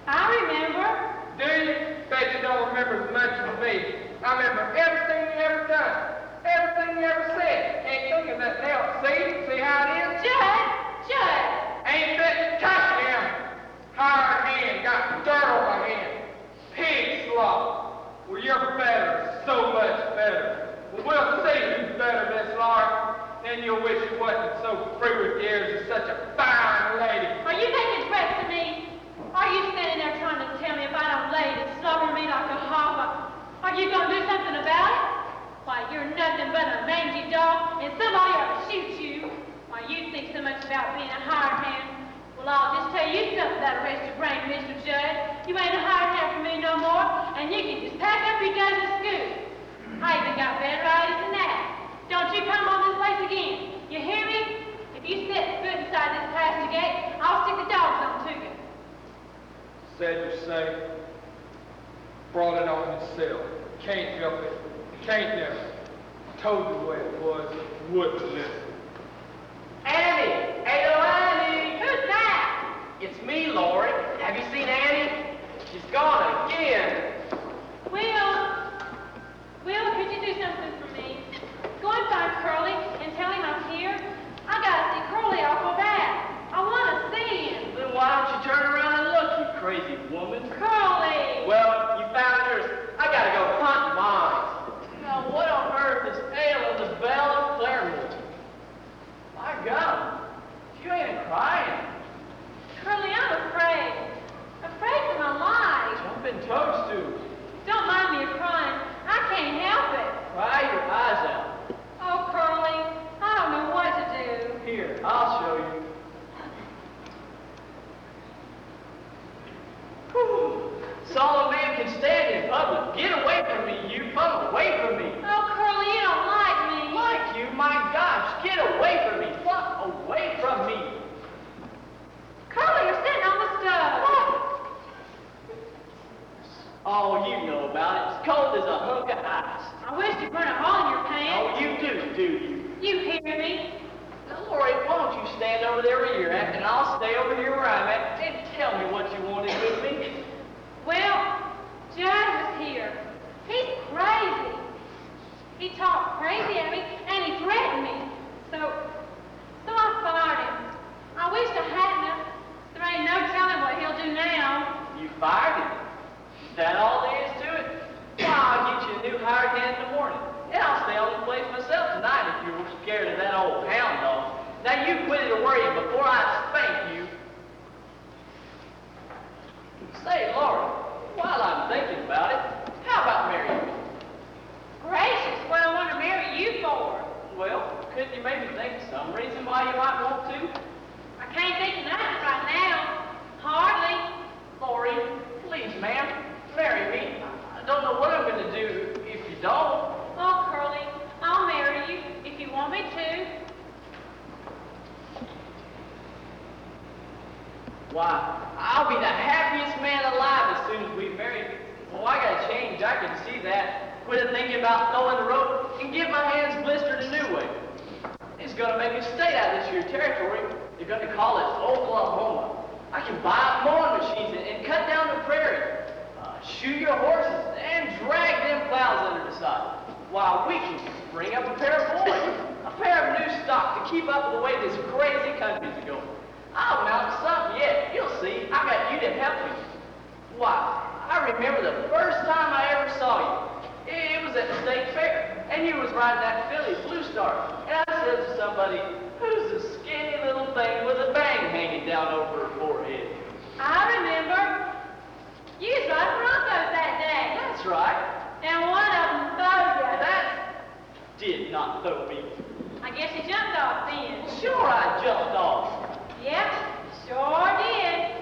I remember. Do you? Bet you don't remember as much as me. I remember everything you ever done. Everything you ever said. Can't think of nothing else. See how it is? Judd! Ain't fit to touch him. Hired hand, got dirt on my hand. Pig slop. Well, you're better, so much better. Well, we'll see who's better, Miss Laura. Then you'll wish you wasn't so free with yours as such a fine lady. Are you making threats to me? Are you standing there trying to tell me if I don't lay to slobber me like a hopper? Are you going to do something about it? Why, you're nothing but a mangy dog, and somebody ought to shoot you. Why, you think so much about being a hired hand. Well, I'll just tell you something that'll rest your brain, Mr. Judd. You ain't a hired hand for me no more, and you can just pack up your guns and scoot. I even got better ideas than that. Don't you come on this place again. You hear me? If you set foot inside this pasture gate, I'll stick the dogs on to you. Said you say. Brought it on yourself. Can't help it. Can't help it. Told you the way it was. Wouldn't listen. Annie! Hey, oh, Annie! Who's that? It's me, Lori. Have you seen Annie? She's gone again. Will, could you do something for me? Go and find Curly and tell him I'm here. I gotta see Curly awful bad. I wanna see him. Then why don't you turn around and look, you crazy woman? Curly! Well, you found yours. I gotta go hunt mine. Now, what on earth is ailing the Belle of Claremont? My God, you ain't crying. Curly, I'm afraid. Afraid for my life. Jumping toadstools. Don't mind me crying. I can't help it. Cry your eyes out. Oh, Curly, I don't know what to do. Here, I'll show you. Whew. It's all a man can stand in public. Get away from me, you. Come away from me. Oh, Curly, you don't like me. Like you, my gosh. Get away from me. Walk away from me. Curly, you're sitting on the stove. Oh, you know about it. It's cold as a hunk of ice. I wish you'd burn a hole in your pants. Oh, you do you? You hear me? Now, Lori, why don't you stand over there where you're at, and I'll stay over here where I'm at, and tell me what you wanted with me. Well, Judd was here. He's crazy. He talked crazy at me, and he threatened me. So I fired him. I wish I hadn't. There ain't no telling what he'll do now. You fired him. Is that all there is to it? Why, I'll get you a new hired hand in the morning. And I'll stay on the place myself tonight if you're scared of that old hound dog. Now you quit it worrying before I spank you. Say, Laura, while I'm thinking about it, how about marrying me? Gracious, what I want to marry you for? Well, couldn't you maybe think of some reason why you might want to? I can't think of nothing right now. Hardly. Lori, please, ma'am, marry me. I don't know what I'm going to do if you don't. Oh, Curly, I'll marry you if you want me to. Why, I'll be the happiest man alive as soon as we marry. Well, I got to change. I can see that. Quit thinking about throwing the rope and get my hands blistered a new way. It's going to make a state out of this here territory. They're going to call it Oklahoma. I can buy up mowing machines and cut down the prairie, shoot your horses, and drag them plows under the side. While we can bring up a pair of boys, a pair of new stock to keep up with the way this crazy country's going. I'll mount something yet. You'll see. I got you to help me. Why, I remember the first time I ever saw you. It was at the state fair, and you was riding that filly Blue Star. And I said to somebody, who's a skinny little thing with a bang hanging down over her forehead? I remember. You was riding Broncos that day. That's right. And one of them throwed you. That did not throw me. I guess you jumped off then. Sure I jumped off. Yep, sure did.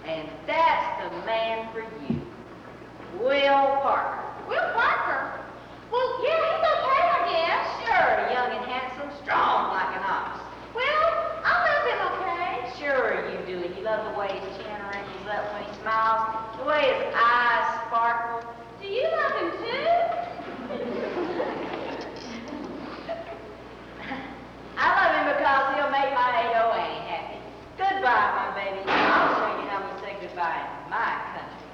And that's the man for you, Will Parker. Will Parker? Well, yeah, he's okay, I guess. Sure, young and handsome, strong like an ox. Well, I love him okay. Sure you do. You love the way his chin wrinkles up when he smiles, the way his eyes sparkle. Do you love him too? I love him because he'll make my Aunt Annie happy. Goodbye, my baby. I'll show you how we say goodbye in my country.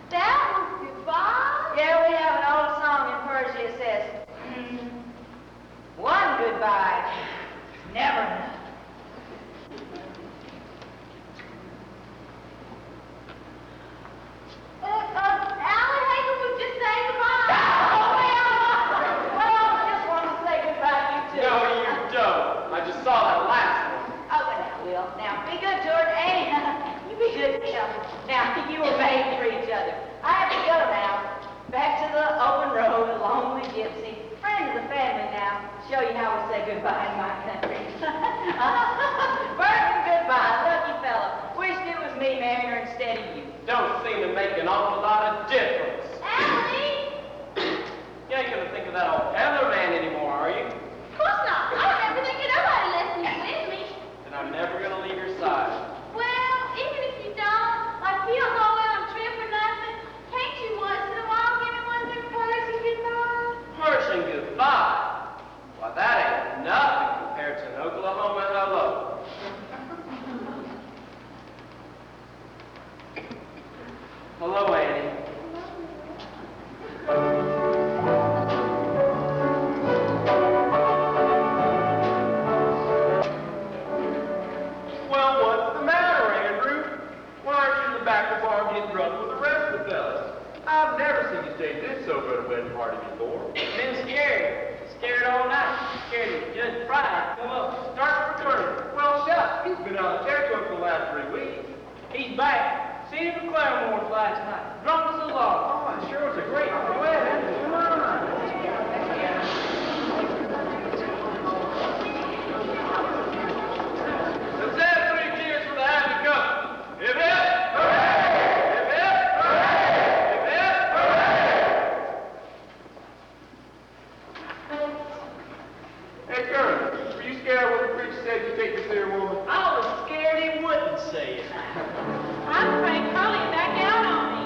That was goodbye? Yeah, we have an old song in Persia that says, one goodbye, never none. Allie Hager was just saying goodbye. Well, I just want to say goodbye to you too. No, you don't. I just saw that last one. Oh, well, now, Will. Now, be good to her. Hey, you be good to him. Now, you were made for each other. I have to go now. Back to the open road, the lonely gypsy. Friend of the family now. Show you how we say goodbye in my country. Burton, goodbye. Lucky fella. Wished it was me marrying her instead of you. Don't seem to make an awful lot of difference. Allie? You ain't gonna think of that old other man anymore, are you? Of course not. I don't ever think of nobody less than you with me. Then I'm never gonna leave your side. Well, even if you don't, like if you don't go away on a trip or nothing, can't you once in a while give me one of them Persian goodbyes? Persian goodbye. Why, that ain't nothing compared to an Oklahoma hello. Hello, Annie. Well, what's the matter, Andrew? Why aren't you in the back of the bar getting drunk with the rest of the fellas? I've never seen you stay this sober at a wedding party before. Been scared. Scared all night. Scared of Judge Pride. Come up. Start the return. Well, shucks, he's been on the territory for the last 3 weeks. He's back. Seen him at Claremore's last night. Drunk as a log. Oh, it sure was a great wedding. Come on. Let's have 3 cheers for the happy couple. Hip hip! Hooray! Hip hip! Hooray! Hip hip! Hooray! Hey, Colonel, were you scared when the preacher said you take this here woman? I was scared he wouldn't say it. I'm afraid Carly's back out on me.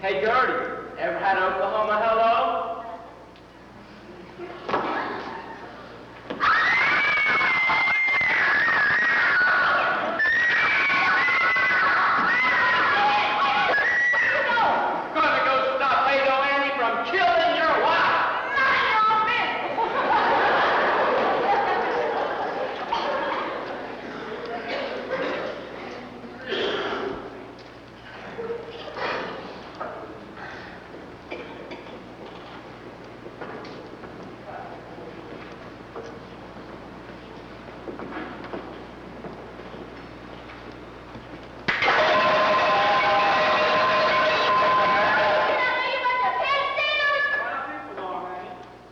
Hey, Gertie, ever had Oklahoma hello? Gonna go stop Beto Annie from killing your wife.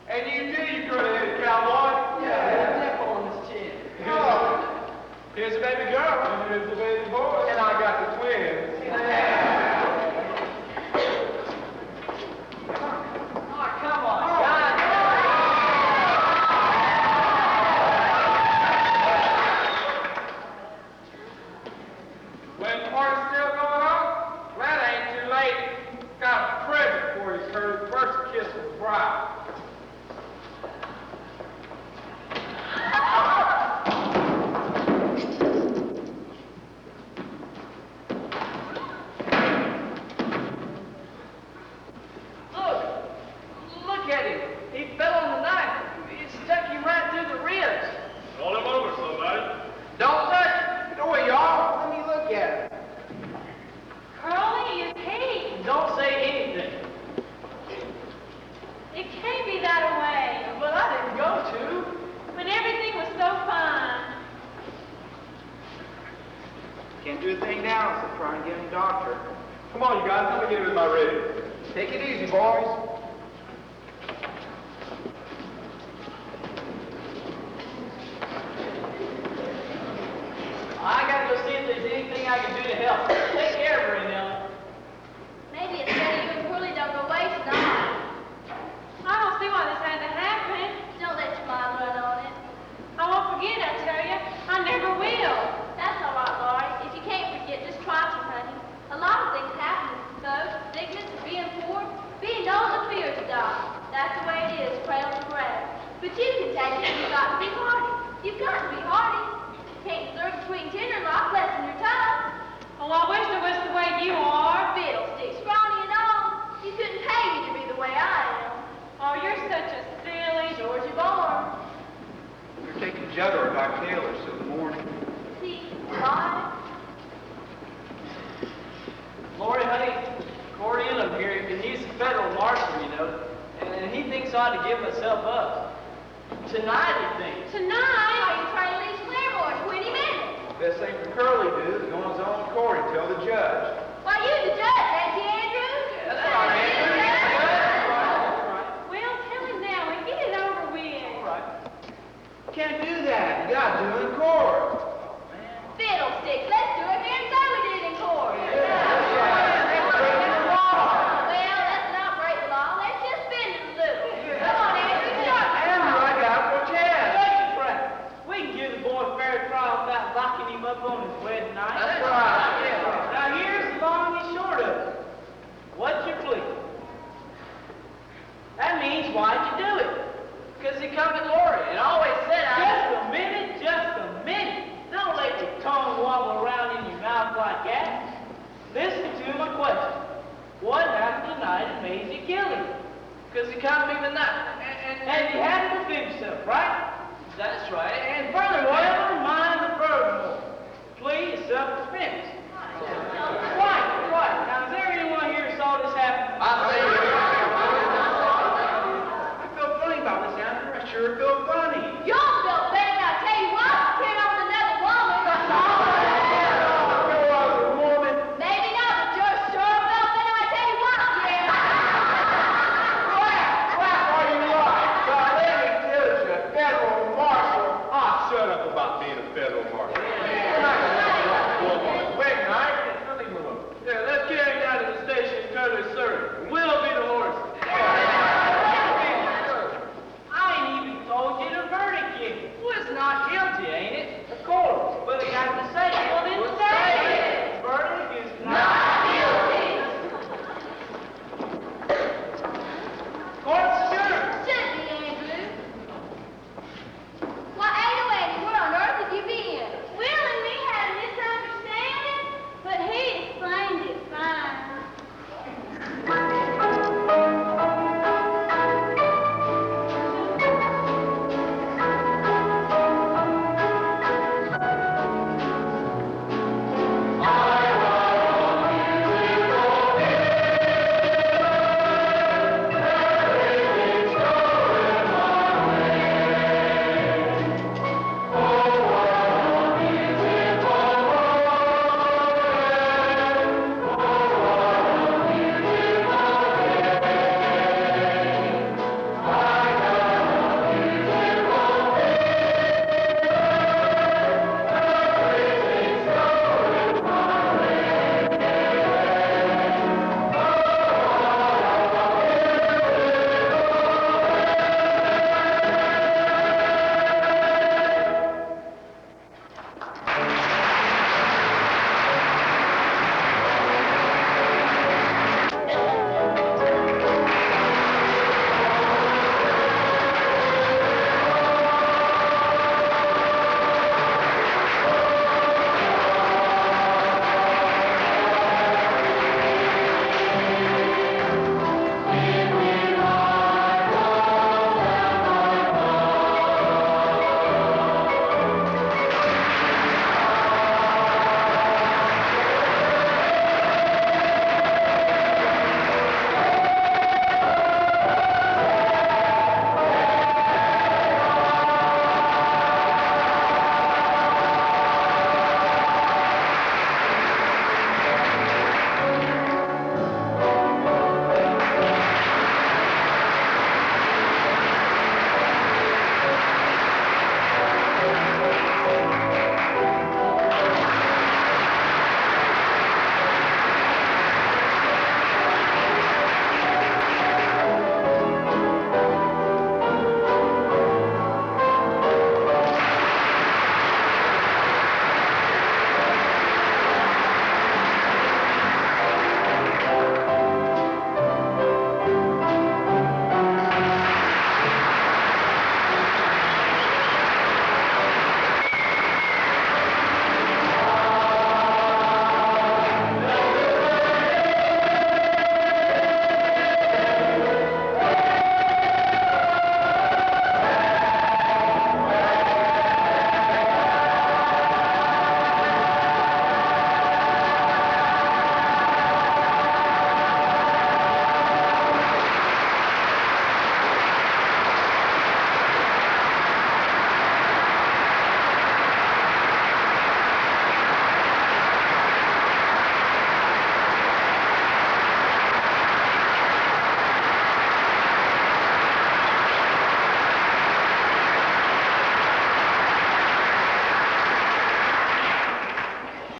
And you too, you curly-headed cowboy. Yeah, dimple on his chin. Oh, here's a baby girl. And here's the baby boy. And I got the twins. Oh, come on, God. When the party's still going on, well, it ain't too late. Got a present for you, Curly. First kiss of the bride. Look at him. He fell on the knife. It stuck him right through the ribs. Roll him over, somebody. Don't touch him. Get away, y'all. Let me look at it. Curly is he. Don't say anything. It can't be that way. But I didn't go to. When everything was so fine. Can't do a thing now except try and get him a doctor. Come on, you guys, let me get him in my rig. Take it easy, boys. I gotta go see if there's anything I can do to help. Take care of her, Nellie. Maybe it's better you and Curly don't go away tonight. I don't see why this had to happen. Don't let your mind run on it. I won't forget, I tell you. I never will. That's all right, Laurie. If you can't forget, just try to, honey. A lot of things happen, I suppose. Sickness, being poor, being old and fear to die. That's the way it is, cradle to grave. But you can take it, you've got to be hardy. You've got to be hardy. Can't serve between tenderlock, blessing your tongue. Oh, I wish it was the way you are. Fiddlesticks, scrawny and all. You couldn't pay me to be the way I am. Oh, you're such a silly. Georgia born. You're taking Jugger back to Taylor's in the morning. See, why? Lori, honey, Cordian up here, and he's a federal marshal, you know, and he thinks I ought to give myself up. Tonight, he thinks. Tonight? Are you trying to leave Claremore in 20 minutes? Best thing for Curly to do is go on his own accord and tell the judge. Why, you the judge, ain't you, Andrew? Yeah, that's right, Andrew. That's right. Well, tell him now and get it over with. All right. Can't do that. You gotta do it in court. Fiddlesticks, let's do it here and say we did it in court. Well, let's not break the law. Let's just bend it a little. Come on, Andrew, start. Andrew, I got it for chance. We can give the boy a fair trial without locking him up on his wedding night. That's right. Yeah. Now, here's the long and short of it. What's your plea? That means why'd you do it? Because he come at Lori and always said just a minute, just a minute. Don't let your tongue wobble around in your mouth like that. Listen to my question. What happened tonight that made you kill him? Because he come to me tonight. And he had to defend himself, right? That's right. And furthermore, never mind the furthermore. Plea is self-defense.